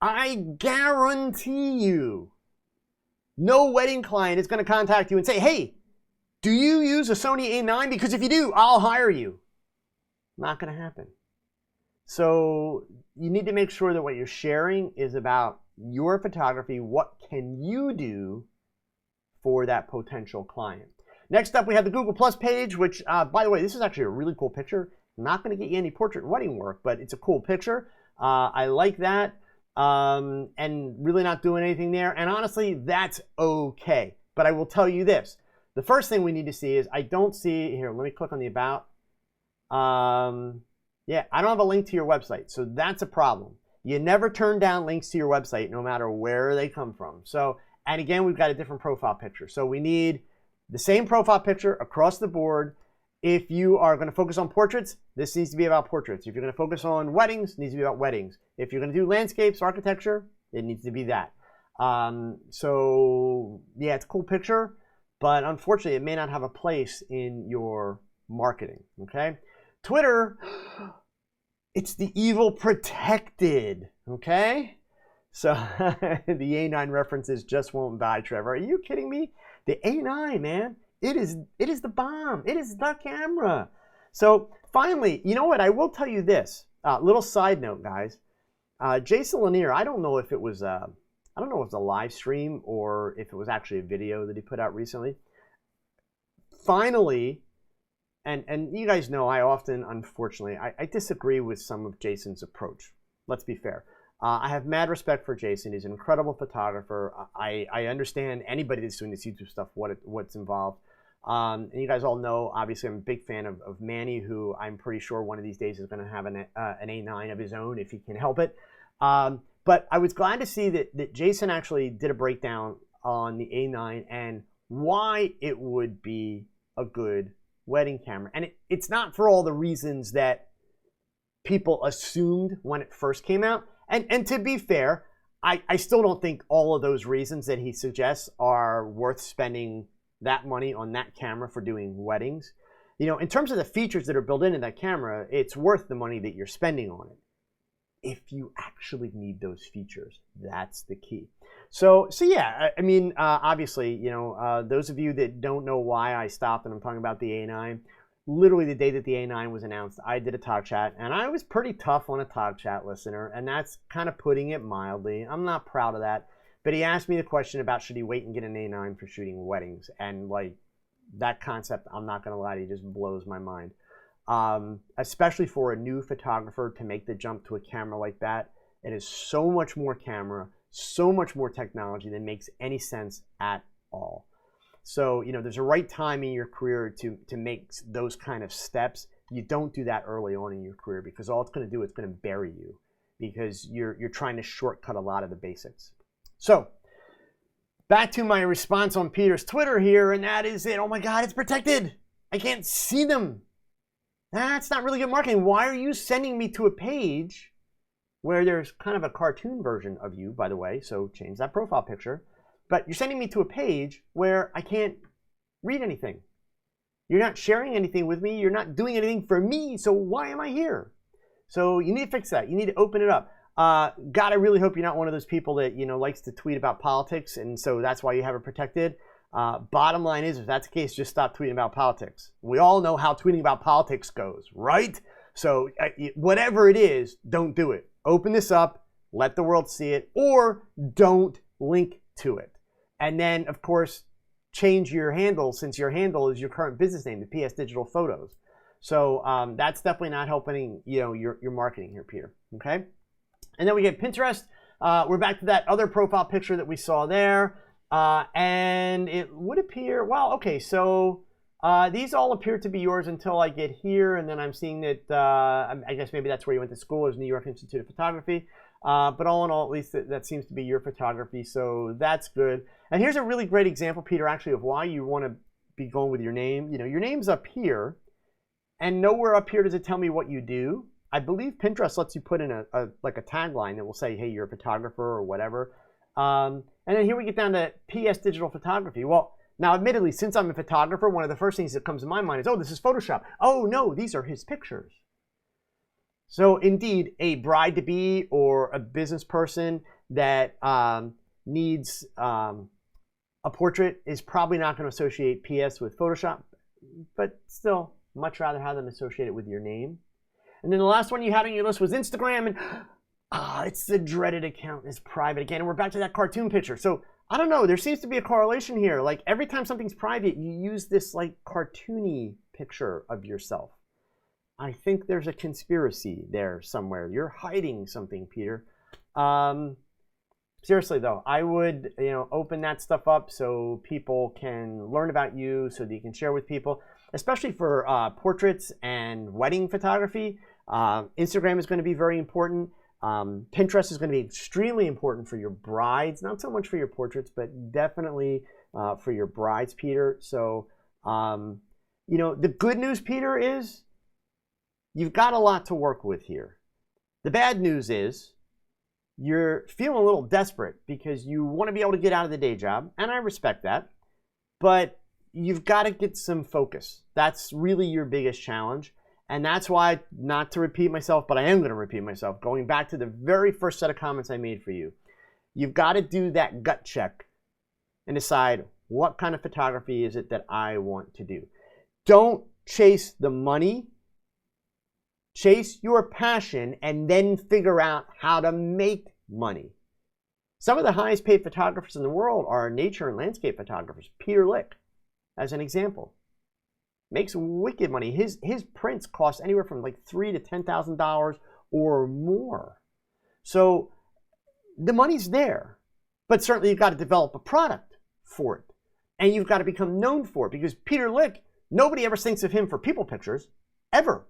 I guarantee you, no wedding client is going to contact you and say, hey, do you use a Sony A9? Because if you do, I'll hire you. Not going to happen. So you need to make sure that what you're sharing is about your photography. What can you do for that potential client? Next up, we have the Google Plus page, which, by the way, this is actually a really cool picture. Not going to get you any portrait and wedding work, but it's a cool picture. I like that, and really not doing anything there. And honestly, that's okay. But I will tell you this. The first thing we need to see is, I don't see, here, let me click on the about. Yeah, I don't have a link to your website, so that's a problem. You never turn down links to your website, no matter where they come from. So, and again, we've got a different profile picture. So we need the same profile picture across the board. If you are going to focus on portraits, this needs to be about portraits. If you're going to focus on weddings, it needs to be about weddings. If you're going to do landscapes, architecture, it needs to be that. So yeah, it's a cool picture, but unfortunately, it may not have a place in your marketing, okay? Twitter, it's the evil protected, okay? So the A9 references just won't die, Trevor. Are you kidding me? The A9, man, it is the bomb. It is the camera. So finally, you know what? I will tell you this. Little side note, guys. Jason Lanier, I don't know if it was a live stream or if it was actually a video that he put out recently. Finally, and you guys know I often, unfortunately, I disagree with some of Jason's approach. Let's be fair. I have mad respect for Jason. He's an incredible photographer. I understand anybody that's doing this YouTube stuff, what's involved. And you guys all know, obviously, I'm a big fan of Manny, who I'm pretty sure one of these days is going to have an A9 of his own if he can help it. But I was glad to see that Jason actually did a breakdown on the A9 and why it would be a good wedding camera. And it's not for all the reasons that people assumed when it first came out. And to be fair, I still don't think all of those reasons that he suggests are worth spending that money on that camera for doing weddings. You know, in terms of the features that are built into that camera, it's worth the money that you're spending on it. If you actually need those features, that's the key. So yeah, I mean, obviously, you know, those of you that don't know why I stopped and I'm talking about the A9, literally the day that the A9 was announced, I did a TogChat, and I was pretty tough on a TogChat listener, and that's kind of putting it mildly. I'm not proud of that, but he asked me the question about should he wait and get an A9 for shooting weddings, and like that concept, I'm not going to lie to you, just blows my mind. Especially for a new photographer to make the jump to a camera like that. It is so much more camera, so much more technology than makes any sense at all. So, you know, there's a right time in your career to make those kind of steps. You don't do that early on in your career, because all it's going to do is going to bury you, because you're trying to shortcut a lot of the basics. So back to my response on Peter's Twitter here, and that is it. Oh my God, it's protected. I can't see them. That's not really good marketing. Why are you sending me to a page where there's kind of a cartoon version of you, by the way, so change that profile picture. But you're sending me to a page where I can't read anything. You're not sharing anything with me. You're not doing anything for me. So why am I here? So you need to fix that. You need to open it up. God, I really hope you're not one of those people that, you know, likes to tweet about politics, and so that's why you have it protected. Bottom line is, if that's the case, just stop tweeting about politics. We all know how tweeting about politics goes, right? So whatever it is, don't do it. Open this up, let the world see it, or don't link to it. And then, of course, change your handle, since your handle is your current business name, the PS Digital Photos. So that's definitely not helping, you know, your marketing here, Peter. Okay. And then we get Pinterest. We're back to that other profile picture that we saw there. And it would appear, well, okay, so these all appear to be yours until I get here, and then I'm seeing that, I guess maybe that's where you went to school, is New York Institute of Photography. But all in all, at least that seems to be your photography, so that's good. And here's a really great example, Peter, actually, of why you want to be going with your name. You know, your name's up here, and nowhere up here does it tell me what you do. I believe Pinterest lets you put in a tagline that will say, hey, you're a photographer or whatever. And then here we get down to PS digital photography. Well, now admittedly, since I'm a photographer, one of the first things that comes to my mind is, oh, this is Photoshop. Oh no, these are his pictures. So indeed, a bride-to-be or a business person that needs a portrait is probably not going to associate PS with Photoshop, but still, much rather have them associated with your name. And then the last one you had on your list was Instagram, and it's the dreaded account is private again. And we're back to that cartoon picture. So I don't know, there seems to be a correlation here. Like every time something's private, you use this like cartoony picture of yourself. I think there's a conspiracy there somewhere. You're hiding something, Peter. Seriously though, I would, open that stuff up so people can learn about you, so that you can share with people, especially for portraits and wedding photography. Instagram is going to be very important. Pinterest is going to be extremely important for your brides, not so much for your portraits, but definitely for your brides, Peter. So, the good news, Peter, is you've got a lot to work with here. The bad news is you're feeling a little desperate because you want to be able to get out of the day job, and I respect that, but you've got to get some focus. That's really your biggest challenge, and that's why, not to repeat myself, but I am going to repeat myself, going back to the very first set of comments I made for you, you've got to do that gut check and decide, what kind of photography is it that I want to do? Don't chase the money. Chase your passion and then figure out how to make money. Some of the highest paid photographers in the world are nature and landscape photographers. Peter Lick, as an example, makes wicked money. His prints cost anywhere from like $3,000 to $10,000 or more. So the money's there, but certainly you've got to develop a product for it, and you've got to become known for it, because Peter Lick, nobody ever thinks of him for people pictures, ever.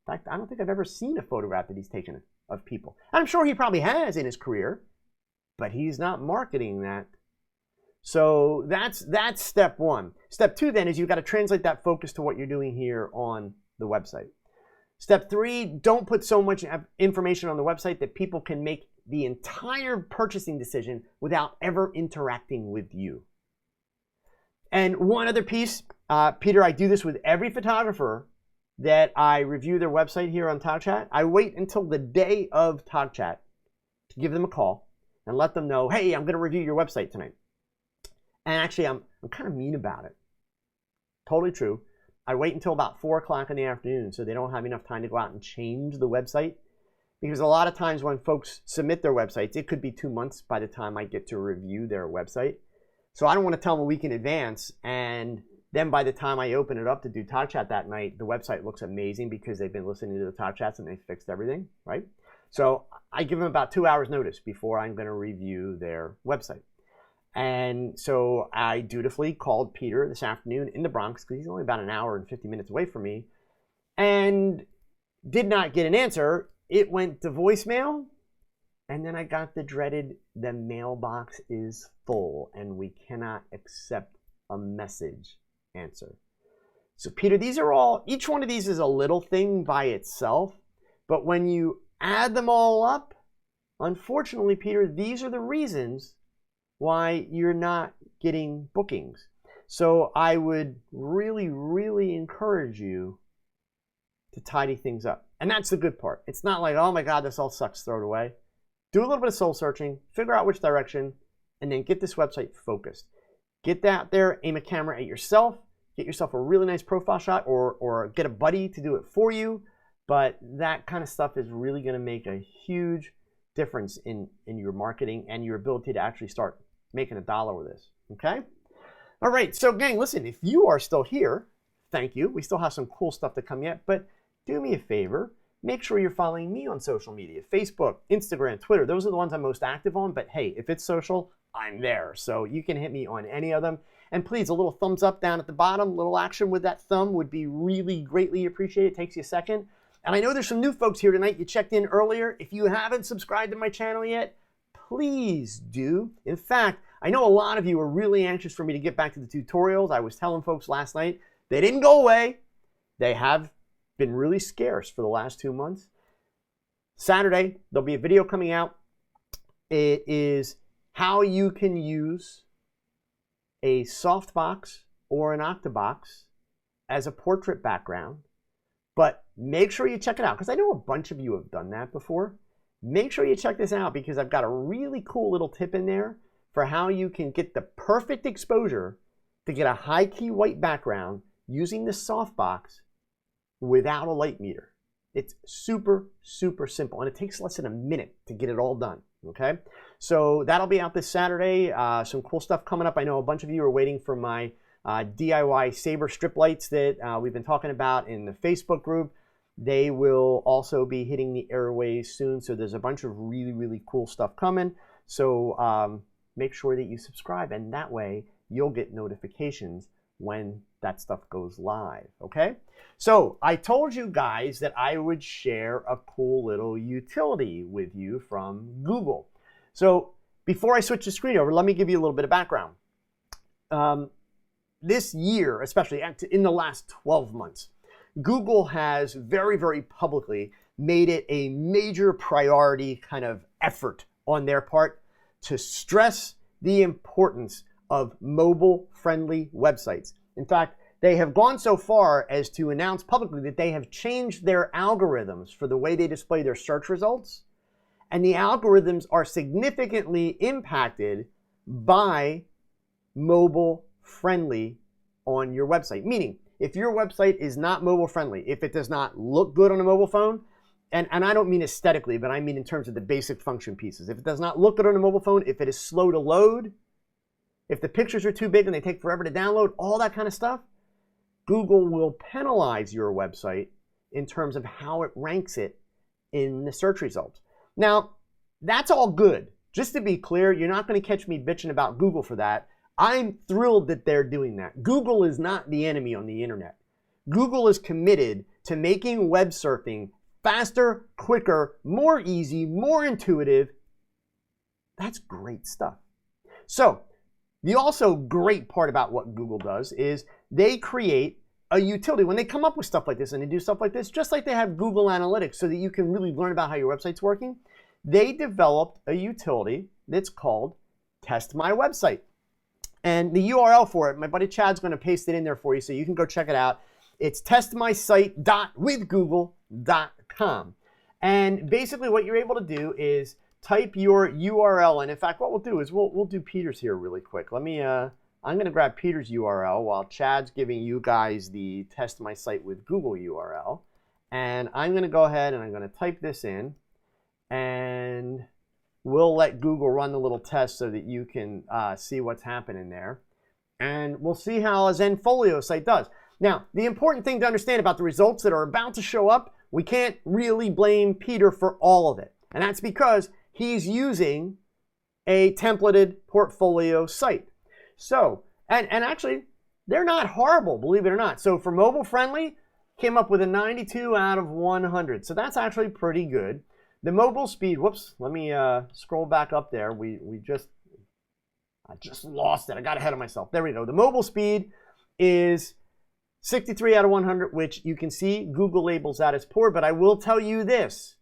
In fact, I don't think I've ever seen a photograph that he's taken of people. I'm sure he probably has in his career, but he's not marketing that. So that's step one. Step two then is you've got to translate that focus to what you're doing here on the website. Step three, don't put so much information on the website that people can make the entire purchasing decision without ever interacting with you. And one other piece, Peter, I do this with every photographer that I review their website here on TogChat. I wait until the day of TogChat to give them a call and let them know, hey, I'm going to review your website tonight. And actually, I'm kind of mean about it. Totally true. I wait until about 4 o'clock in the afternoon so they don't have enough time to go out and change the website. Because a lot of times when folks submit their websites, it could be 2 months by the time I get to review their website. So I don't want to tell them a week in advance, and then by the time I open it up to do TogChat that night, the website looks amazing because they've been listening to the TogChats and they fixed everything, right? So I give them about 2 hours notice before I'm going to review their website. And so I dutifully called Peter this afternoon in the Bronx, because he's only about an hour and 50 minutes away from me, and did not get an answer. It went to voicemail, and then I got the dreaded, the mailbox is full and we cannot accept a message answer. So Peter, these are all, each one of these is a little thing by itself, but when you add them all up, unfortunately, Peter, these are the reasons why you're not getting bookings. So I would really, really encourage you to tidy things up. And that's the good part. It's not like, oh my God, this all sucks, throw it away. Do a little bit of soul searching, figure out which direction, and then get this website focused. Get that there, aim a camera at yourself, get yourself a really nice profile shot, or get a buddy to do it for you. But that kind of stuff is really going to make a huge difference in your marketing and your ability to actually start making a dollar with this, okay? All right, so gang, listen, if you are still here, thank you. We still have some cool stuff to come yet, but do me a favor, make sure you're following me on social media, Facebook, Instagram, Twitter. Those are the ones I'm most active on, but hey, if it's social, I'm there. So you can hit me on any of them. And please, a little thumbs up down at the bottom, a little action with that thumb would be really greatly appreciated. It takes you a second. And I know there's some new folks here tonight. You checked in earlier. If you haven't subscribed to my channel yet, please do. In fact, I know a lot of you are really anxious for me to get back to the tutorials. I was telling folks last night, they didn't go away. They have been really scarce for the last 2 months. Saturday, there'll be a video coming out. It is how you can use a softbox or an octabox as a portrait background. But make sure you check it out, because I know a bunch of you have done that before. Make sure you check this out, because I've got a really cool little tip in there for how you can get the perfect exposure to get a high key white background using the softbox without a light meter. It's super, super simple, and it takes less than a minute to get it all done, okay? So that'll be out this Saturday. Some cool stuff coming up. I know a bunch of you are waiting for my DIY Saber strip lights that we've been talking about in the Facebook group. They will also be hitting the airways soon, so there's a bunch of really, really cool stuff coming. So make sure that you subscribe, and that way you'll get notifications when that stuff goes live, okay? So I told you guys that I would share a cool little utility with you from Google. So before I switch the screen over, let me give you a little bit of background. This year, especially in the last 12 months, Google has very, very publicly made it a major priority kind of effort on their part to stress the importance of mobile-friendly websites. In fact, they have gone so far as to announce publicly that they have changed their algorithms for the way they display their search results, and the algorithms are significantly impacted by mobile-friendly on your website. Meaning, if your website is not mobile-friendly, if it does not look good on a mobile phone, and I don't mean aesthetically, but I mean in terms of the basic function pieces. If it does not look good on a mobile phone, if it is slow to load, if the pictures are too big and they take forever to download, all that kind of stuff, Google will penalize your website in terms of how it ranks it in the search results. Now, that's all good. Just to be clear, you're not going to catch me bitching about Google for that. I'm thrilled that they're doing that. Google is not the enemy on the internet. Google is committed to making web surfing faster, quicker, more easy, more intuitive. That's great stuff. So, the also great part about what Google does is they create a utility. When they come up with stuff like this and they do stuff like this, just like they have Google Analytics so that you can really learn about how your website's working, they developed a utility that's called Test My Website. And the URL for it, my buddy Chad's going to paste it in there for you so you can go check it out. It's testmysite.withgoogle.com. And basically what you're able to do is type your URL. And in fact, what we'll do is we'll do Peter's here really quick. Let me, I'm going to grab Peter's URL while Chad's giving you guys the Test My Site with Google URL. And I'm going to go ahead and I'm going to type this in. And we'll let Google run the little test so that you can see what's happening there. And we'll see how a Zenfolio site does. Now, the important thing to understand about the results that are about to show up, we can't really blame Peter for all of it. And that's because he's using a templated portfolio site. So, and actually, they're not horrible, believe it or not. So for mobile friendly, came up with a 92 out of 100. So that's actually pretty good. The mobile speed, whoops, let me scroll back up there. I just lost it. I got ahead of myself. There we go. The mobile speed is 63 out of 100, which you can see Google labels that as poor, but I will tell you this.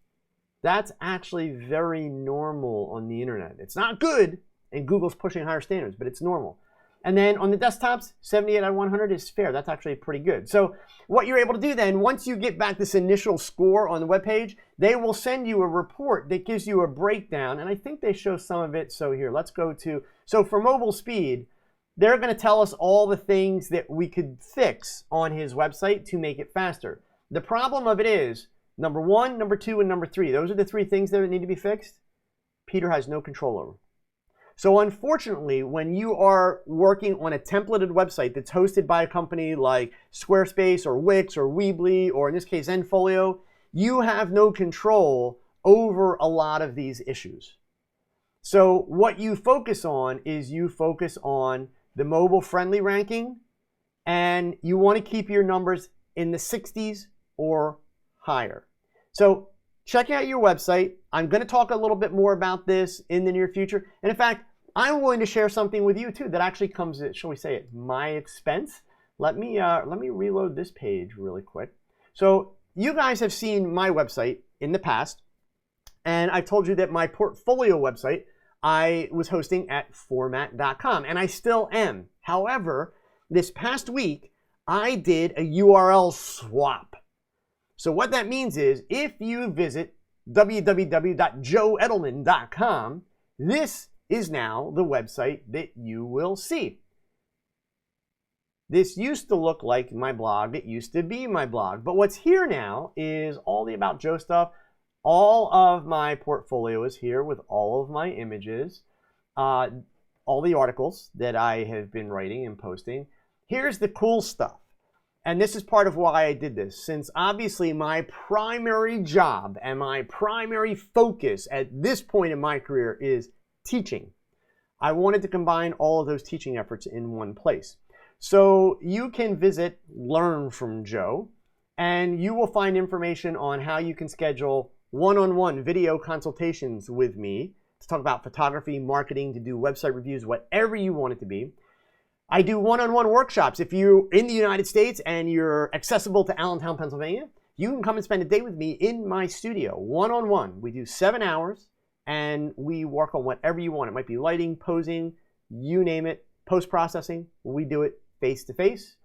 That's actually very normal on the internet. It's not good, and Google's pushing higher standards, but it's normal. And then on the desktops, 78 out of 100 is fair. That's actually pretty good. So what you're able to do then, once you get back this initial score on the webpage, they will send you a report that gives you a breakdown. And I think they show some of it. So here, let's go to, so for mobile speed, they're going to tell us all the things that we could fix on his website to make it faster. The problem of it is, number 1, number 2, and number 3. Those are the 3 things that need to be fixed. Peter has no control over. So unfortunately, when you are working on a templated website that's hosted by a company like Squarespace or Wix or Weebly, or in this case, Zenfolio, you have no control over a lot of these issues. So what you focus on is you focus on the mobile-friendly ranking, and you want to keep your numbers in the 60s or higher. So check out your website. I'm going to talk a little bit more about this in the near future. And in fact, I'm willing to share something with you too that actually comes at, shall we say, at my expense. Let me reload this page really quick. So you guys have seen my website in the past. And I told you that my portfolio website I was hosting at format.com, and I still am. However, this past week, I did a URL swap. So what that means is if you visit www.joeedelman.com, this is now the website that you will see. This used to look like my blog. It used to be my blog. But what's here now is all the About Joe stuff. All of my portfolio is here with all of my images, all the articles that I have been writing and posting. Here's the cool stuff. And this is part of why I did this, since obviously my primary job and my primary focus at this point in my career is teaching. I wanted to combine all of those teaching efforts in one place. So you can visit Learn from Joe, and you will find information on how you can schedule one-on-one video consultations with me to talk about photography, marketing, to do website reviews, whatever you want it to be. I do one-on-one workshops. If you're in the United States and you're accessible to Allentown, Pennsylvania, you can come and spend a day with me in my studio, one-on-one. We do 7 hours, and we work on whatever you want. It might be lighting, posing, you name it, post-processing. We do it face-to-face.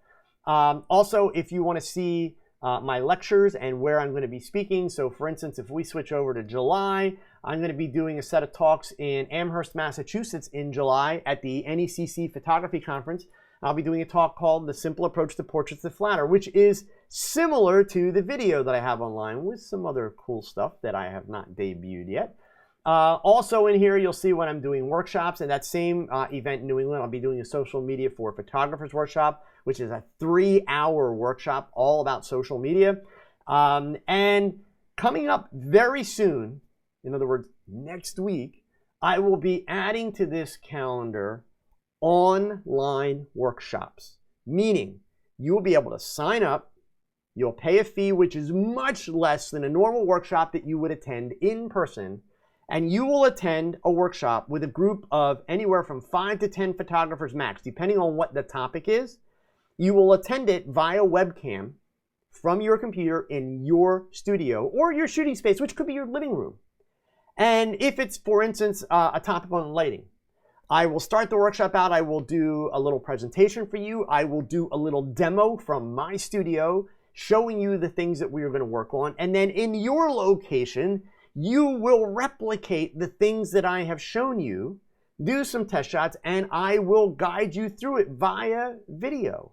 Also, if you want to see my lectures and where I'm going to be speaking. So for instance, if we switch over to July, I'm going to be doing a set of talks in Amherst, Massachusetts in July at the NECC Photography Conference. I'll be doing a talk called The Simple Approach to Portraits That Flatter, which is similar to the video that I have online with some other cool stuff that I have not debuted yet. Also in here, you'll see when I'm doing workshops. And that same event in New England, I'll be doing a social media for photographers workshop, which is a 3-hour workshop all about social media. And coming up very soon, in other words, next week, I will be adding to this calendar online workshops, meaning you will be able to sign up. You'll pay a fee, which is much less than a normal workshop that you would attend in person. And you will attend a workshop with a group of anywhere from 5 to 10 photographers max, depending on what the topic is. You will attend it via webcam from your computer in your studio or your shooting space, which could be your living room. And if it's, for instance, a topic on lighting, I will start the workshop out. I will do a little presentation for you. I will do a little demo from my studio showing you the things that we are going to work on. And then in your location, you will replicate the things that I have shown you, do some test shots, and I will guide you through it via video.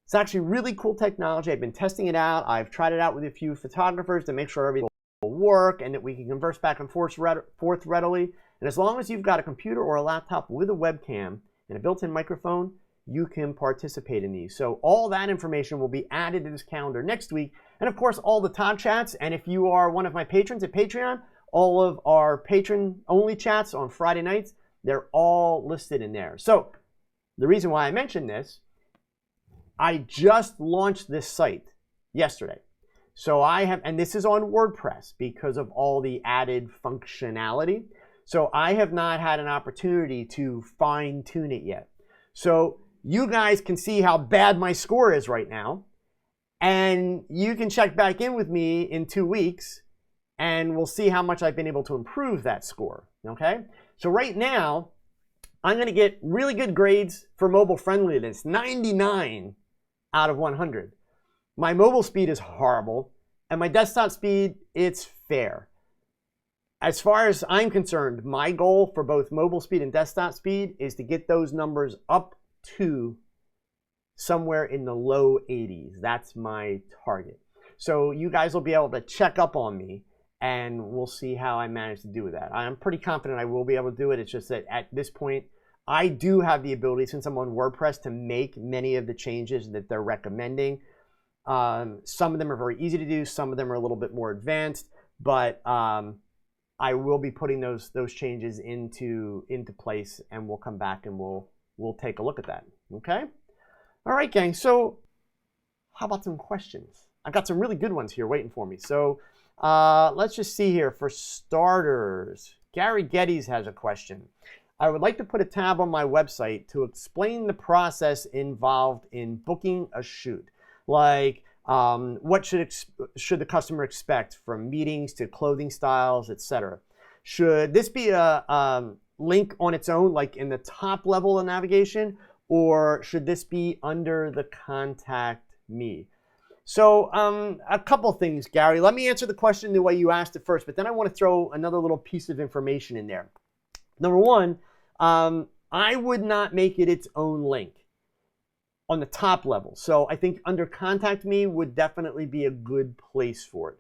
It's actually really cool technology. I've been testing it out. I've tried it out with a few photographers to make sure everything will work and that we can converse back and forth readily. And as long as you've got a computer or a laptop with a webcam and a built-in microphone, you can participate in these. So all that information will be added to this calendar next week. And of course, all the TogChats. And if you are one of my patrons at Patreon, all of our patron-only chats on Friday nights, they're all listed in there. So the reason why I mentioned this, I just launched this site yesterday. So I have, and this is on WordPress because of all the added functionality. So I have not had an opportunity to fine tune it yet. So you guys can see how bad my score is right now. And you can check back in with me in 2 weeks and we'll see how much I've been able to improve that score, okay? So right now, I'm gonna get really good grades for mobile friendliness, 99 out of 100. My mobile speed is horrible, and my desktop speed, it's fair. As far as I'm concerned, my goal for both mobile speed and desktop speed is to get those numbers up to somewhere in the low 80s. That's my target. So you guys will be able to check up on me and we'll see how I manage to do with that. I'm pretty confident I will be able to do it. It's just that at this point, I do have the ability, since I'm on WordPress, to make many of the changes that they're recommending. Some of them are very easy to do. Some of them are a little bit more advanced, but I will be putting those changes into place, and we'll come back and we'll take a look at that. Okay? All right, gang. So how about some questions? I've got some really good ones here waiting for me. So let's just see here. For starters, Gary Geddes has a question. I would like to put a tab on my website to explain the process involved in booking a shoot. Like, What should the customer expect from meetings to clothing styles, etc.? Should this be a link on its own, like in the top level of navigation, or should this be under the contact me? So a couple things, Gary. Let me answer the question the way you asked it first, but then I want to throw another little piece of information in there. Number one, I would not make it its own link on the top level. So I think under contact me would definitely be a good place for it.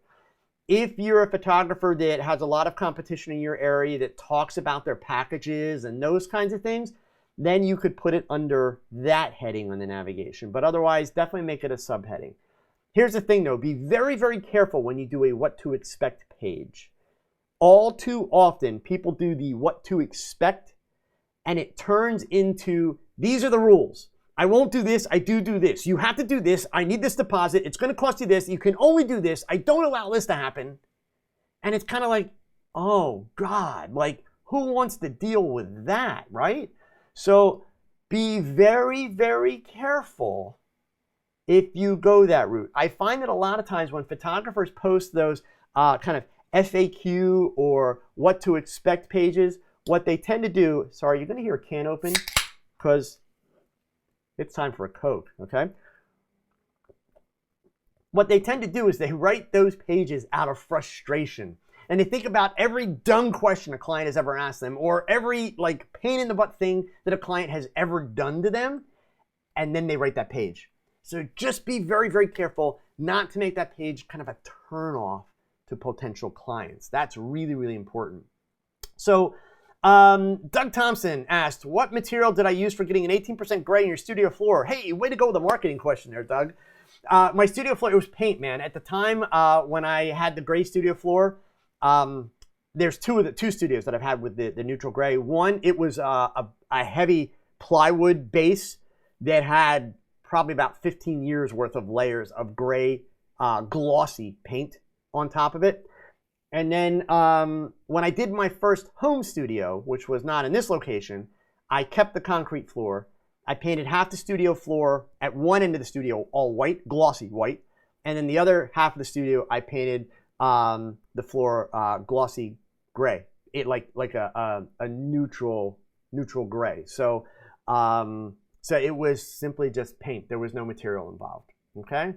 If you're a photographer that has a lot of competition in your area that talks about their packages and those kinds of things, then you could put it under that heading on the navigation. But otherwise, definitely make it a subheading. Here's the thing though, be very, very careful when you do a what to expect page. All too often, people do the what to expect and it turns into, these are the rules. I won't do this, I do this. You have to do this, I need this deposit, it's gonna cost you this, you can only do this, I don't allow this to happen. And it's kind of like, oh God, like who wants to deal with that, right? So be very, very careful if you go that route. I find that a lot of times when photographers post those kind of FAQ or what to expect pages, what they tend to do, sorry, you're gonna hear a can open because it's time for a Coke, okay? What they tend to do is they write those pages out of frustration. And they think about every dumb question a client has ever asked them or every like pain in the butt thing that a client has ever done to them. And then they write that page. So just be very, very careful not to make that page kind of a turn-off to potential clients. That's really, really important. So Doug Thompson asked, what material did I use for getting an 18% gray in your studio floor? Hey, way to go with the marketing question there, Doug. My studio floor, it was paint, man. At the time when I had the gray studio floor, there's two studios that I've had with the neutral gray. One, it was a heavy plywood base that had probably about 15 years worth of layers of gray glossy paint on top of it. And then when I did my first home studio, which was not in this location, I kept the concrete floor. I painted half the studio floor at one end of the studio all white, glossy white. And then the other half of the studio, I painted the floor glossy gray, it like a neutral gray. So it was simply just paint. There was no material involved. Okay.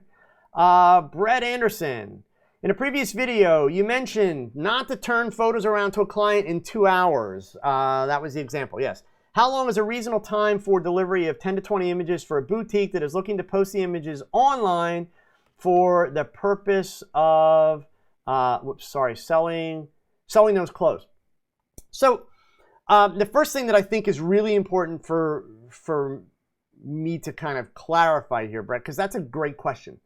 Brett Anderson. In a previous video, you mentioned not to turn photos around to a client in 2 hours. That was the example, yes. How long is a reasonable time for delivery of 10 to 20 images for a boutique that is looking to post the images online for the purpose of, selling those clothes? So the first thing that I think is really important for me to kind of clarify here, Brett, because that's a great question.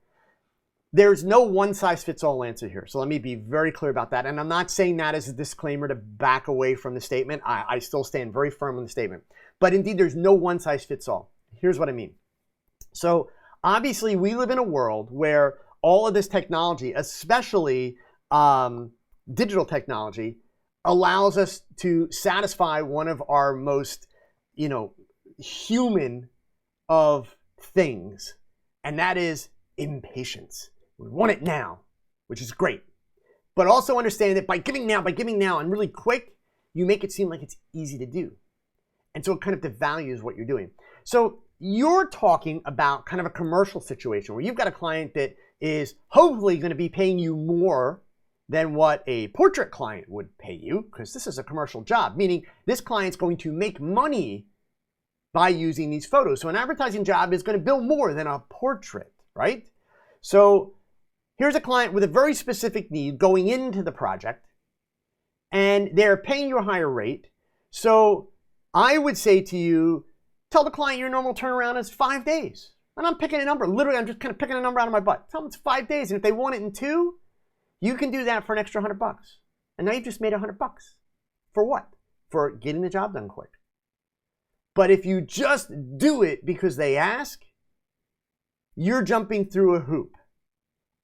There's no one-size-fits-all answer here. So let me be very clear about that. And I'm not saying that as a disclaimer to back away from the statement. I still stand very firm on the statement. But indeed, there's no one-size-fits-all. Here's what I mean. So obviously, we live in a world where all of this technology, especially digital technology, allows us to satisfy one of our most, human of things. And that is impatience. We want it now, which is great. But also understand that by giving now and really quick, you make it seem like it's easy to do. And so it kind of devalues what you're doing. So you're talking about kind of a commercial situation where you've got a client that is hopefully going to be paying you more than what a portrait client would pay you, because this is a commercial job, meaning this client's going to make money by using these photos. So an advertising job is going to bill more than a portrait, right? So here's a client with a very specific need going into the project, and they're paying you a higher rate. So I would say to you, tell the client your normal turnaround is 5 days. And I'm picking a number. Literally, I'm just kind of picking a number out of my butt. Tell them it's 5 days. And if they want it in 2, you can do that for an extra $100. And now you've just made $100. For what? For getting the job done quick. But if you just do it because they ask, you're jumping through a hoop.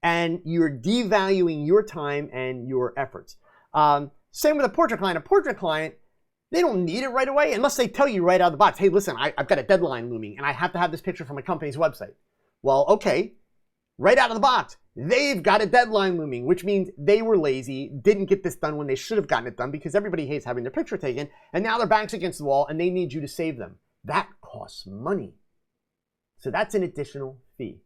And you're devaluing your time and your efforts. Same with a portrait client. A portrait client, they don't need it right away unless they tell you right out of the box, hey, listen, I've got a deadline looming and I have to have this picture for my company's website. Well, okay, right out of the box, they've got a deadline looming, which means they were lazy, didn't get this done when they should have gotten it done because everybody hates having their picture taken, and now their back's against the wall and they need you to save them. That costs money. So that's an additional fee.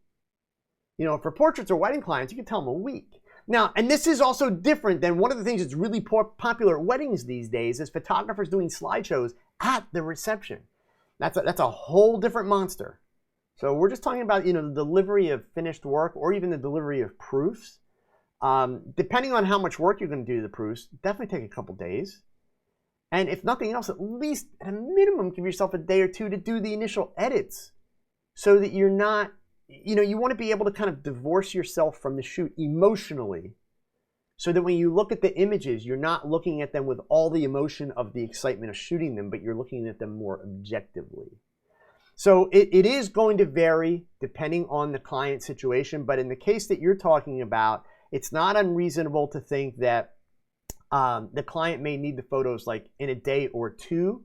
For portraits or wedding clients, you can tell them a week. Now, and this is also different than one of the things that's really popular at weddings these days is photographers doing slideshows at the reception. That's a whole different monster. So we're just talking about, the delivery of finished work or even the delivery of proofs. Depending on how much work you're going to do to the proofs, definitely take a couple days. And if nothing else, at least at a minimum, give yourself a day or two to do the initial edits so that you're not, you want to be able to kind of divorce yourself from the shoot emotionally so that when you look at the images, you're not looking at them with all the emotion of the excitement of shooting them, but you're looking at them more objectively. So it is going to vary depending on the client situation, but in the case that you're talking about, it's not unreasonable to think that the client may need the photos like in a day or two,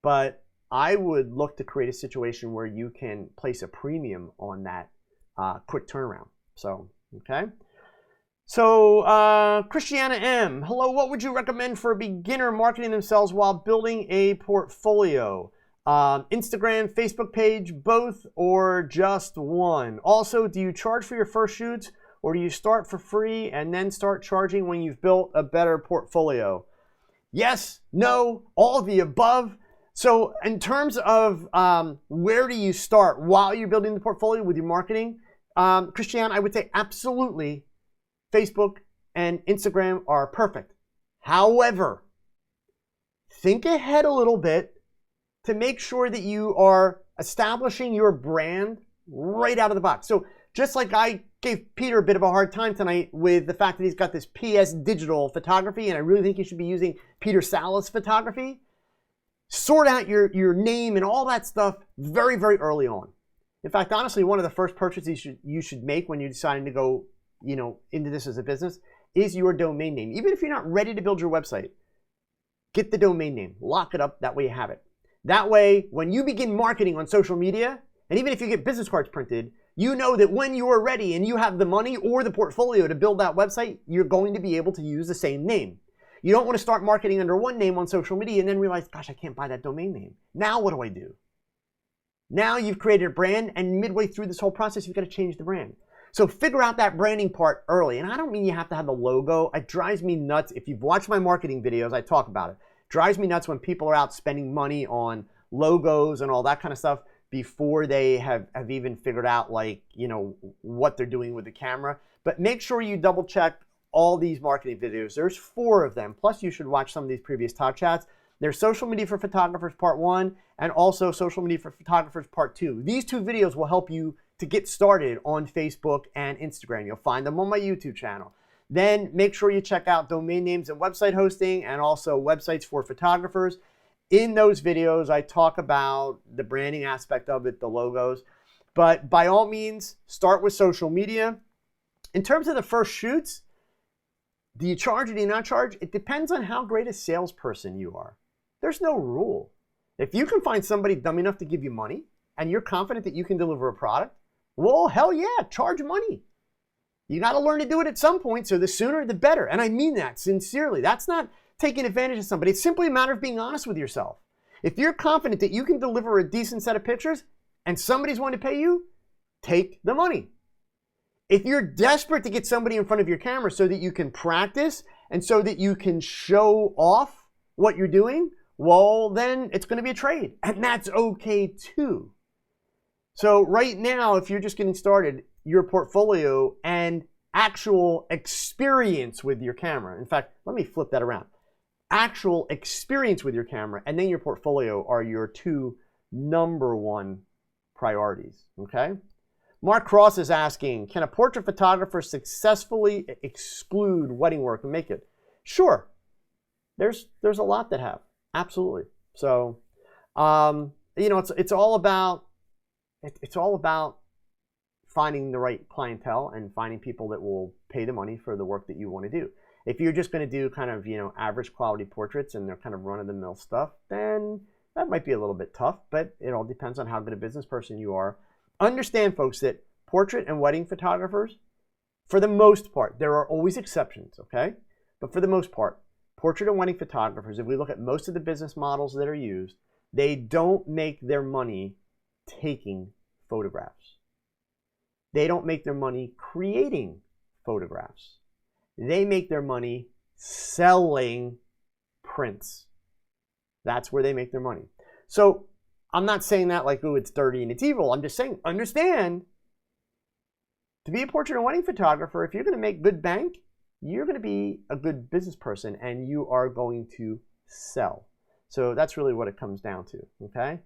but I would look to create a situation where you can place a premium on that quick turnaround. So, okay. So, Christiana M, hello, what would you recommend for a beginner marketing themselves while building a portfolio? Instagram, Facebook page, both, or just one? Also, do you charge for your first shoots, or do you start for free and then start charging when you've built a better portfolio? Yes, no, all of the above. So in terms of where do you start while you're building the portfolio with your marketing, Christiane, I would say absolutely Facebook and Instagram are perfect. However, think ahead a little bit to make sure that you are establishing your brand right out of the box. So just like I gave Peter a bit of a hard time tonight with the fact that he's got this PS digital photography, and I really think you should be using Peter Salas photography, sort out your name and all that stuff very, very early on. In fact, honestly, one of the first purchases you should make when you're deciding to go into this as a business is your domain name. Even if you're not ready to build your website, get the domain name, lock it up, that way you have it. That way, when you begin marketing on social media, and even if you get business cards printed, you know that when you are ready and you have the money or the portfolio to build that website, you're going to be able to use the same name. You don't want to start marketing under one name on social media and then realize, gosh, I can't buy that domain name. Now what do I do? Now you've created a brand, and midway through this whole process, you've got to change the brand. So figure out that branding part early. And I don't mean you have to have the logo. It drives me nuts. If you've watched my marketing videos, I talk about it. Drives me nuts when people are out spending money on logos and all that kind of stuff before they have even figured out what they're doing with the camera. But make sure you double check all these marketing videos. There's 4 of them. Plus you should watch some of these previous TogChats. There's Social Media for Photographers Part 1 and also Social Media for Photographers Part 2. These 2 videos will help you to get started on Facebook and Instagram. You'll find them on my YouTube channel. Then make sure you check out domain names and website hosting and also websites for photographers. In those videos, I talk about the branding aspect of it, the logos. But by all means, start with social media. In terms of the first shoots, do you charge or do you not charge? It depends on how great a salesperson you are. There's no rule. If you can find somebody dumb enough to give you money and you're confident that you can deliver a product, well, hell yeah, charge money. You got to learn to do it at some point, so the sooner the better. And I mean that sincerely. That's not taking advantage of somebody. It's simply a matter of being honest with yourself. If you're confident that you can deliver a decent set of pictures and somebody's willing to pay you, take the money. If you're desperate to get somebody in front of your camera so that you can practice and so that you can show off what you're doing, well, then it's going to be a trade. And that's okay too. So right now, if you're just getting started, your portfolio and actual experience with your camera. In fact, let me flip that around. Actual experience with your camera and then your portfolio are your 2 number 1 priorities, okay? Mark Cross is asking, can a portrait photographer successfully exclude wedding work and make it? Sure. There's a lot that have. Absolutely. So, it's all about finding the right clientele and finding people that will pay the money for the work that you want to do. If you're just going to do kind of, average quality portraits and they're kind of run-of-the-mill stuff, then that might be a little bit tough, but it all depends on how good a business person you are. Understand, folks, that portrait and wedding photographers, for the most part, there are always exceptions, okay? But for the most part, portrait and wedding photographers, if we look at most of the business models that are used, they don't make their money taking photographs. They don't make their money creating photographs. They make their money selling prints. That's where they make their money. So I'm not saying that like, oh, it's dirty and it's evil. I'm just saying, understand, to be a portrait and wedding photographer, if you're going to make good bank, you're going to be a good business person and you are going to sell. So that's really what it comes down to, okay?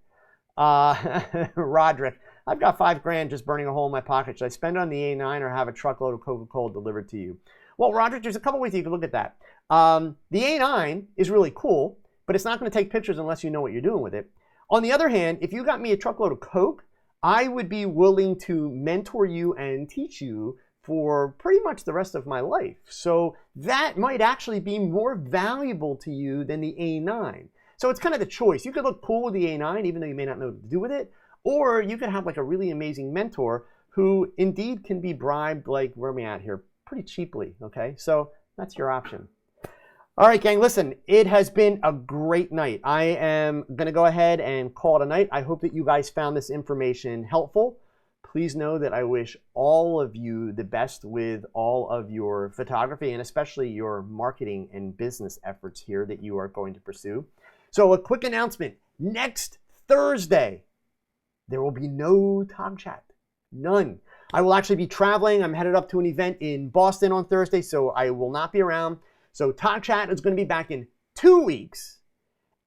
Roderick, I've got $5,000 just burning a hole in my pocket. Should I spend it on the A9 or have a truckload of Coca-Cola delivered to you? Well, Roderick, there's a couple ways you can look at that. The A9 is really cool, but it's not going to take pictures unless you know what you're doing with it. On the other hand, if you got me a truckload of Coke, I would be willing to mentor you and teach you for pretty much the rest of my life. So that might actually be more valuable to you than the A9. So it's kind of the choice. You could look cool with the A9 even though you may not know what to do with it, or you could have like a really amazing mentor who indeed can be bribed, like, where am I at here, pretty cheaply, okay? So that's your option. All right, gang, listen, it has been a great night. I am going to go ahead and call it a night. I hope that you guys found this information helpful. Please know that I wish all of you the best with all of your photography and especially your marketing and business efforts here that you are going to pursue. So a quick announcement, next Thursday, there will be no TogChat, none. I will actually be traveling. I'm headed up to an event in Boston on Thursday, so I will not be around. So TogChat is going to be back in 2 weeks,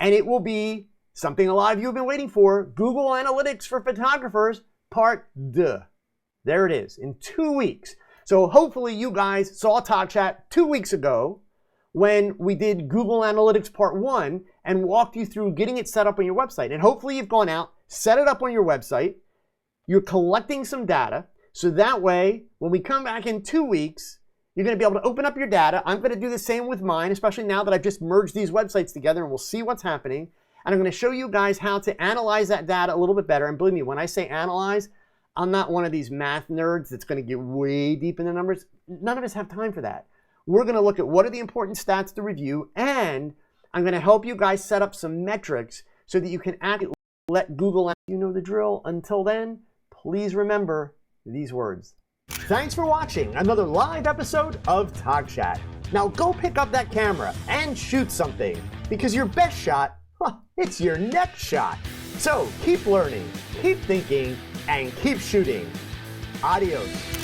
and it will be something a lot of you have been waiting for, Google Analytics for Photographers, Part 2. There it is, in 2 weeks. So hopefully you guys saw TogChat 2 weeks ago when we did Google Analytics Part 1 and walked you through getting it set up on your website. And hopefully you've gone out, set it up on your website, you're collecting some data, so that way, when we come back in 2 weeks, you're going to be able to open up your data. I'm going to do the same with mine, especially now that I've just merged these websites together, and we'll see what's happening. And I'm going to show you guys how to analyze that data a little bit better. And believe me, when I say analyze, I'm not one of these math nerds that's going to get way deep in the numbers. None of us have time for that. We're going to look at what are the important stats to review, and I'm going to help you guys set up some metrics so that you can actually let Google, you know the drill. Until then, please remember these words. Thanks for watching another live episode of TogChat. Now go pick up that camera and shoot something, because your best shot, it's your next shot. So keep learning, keep thinking, and keep shooting. Adios.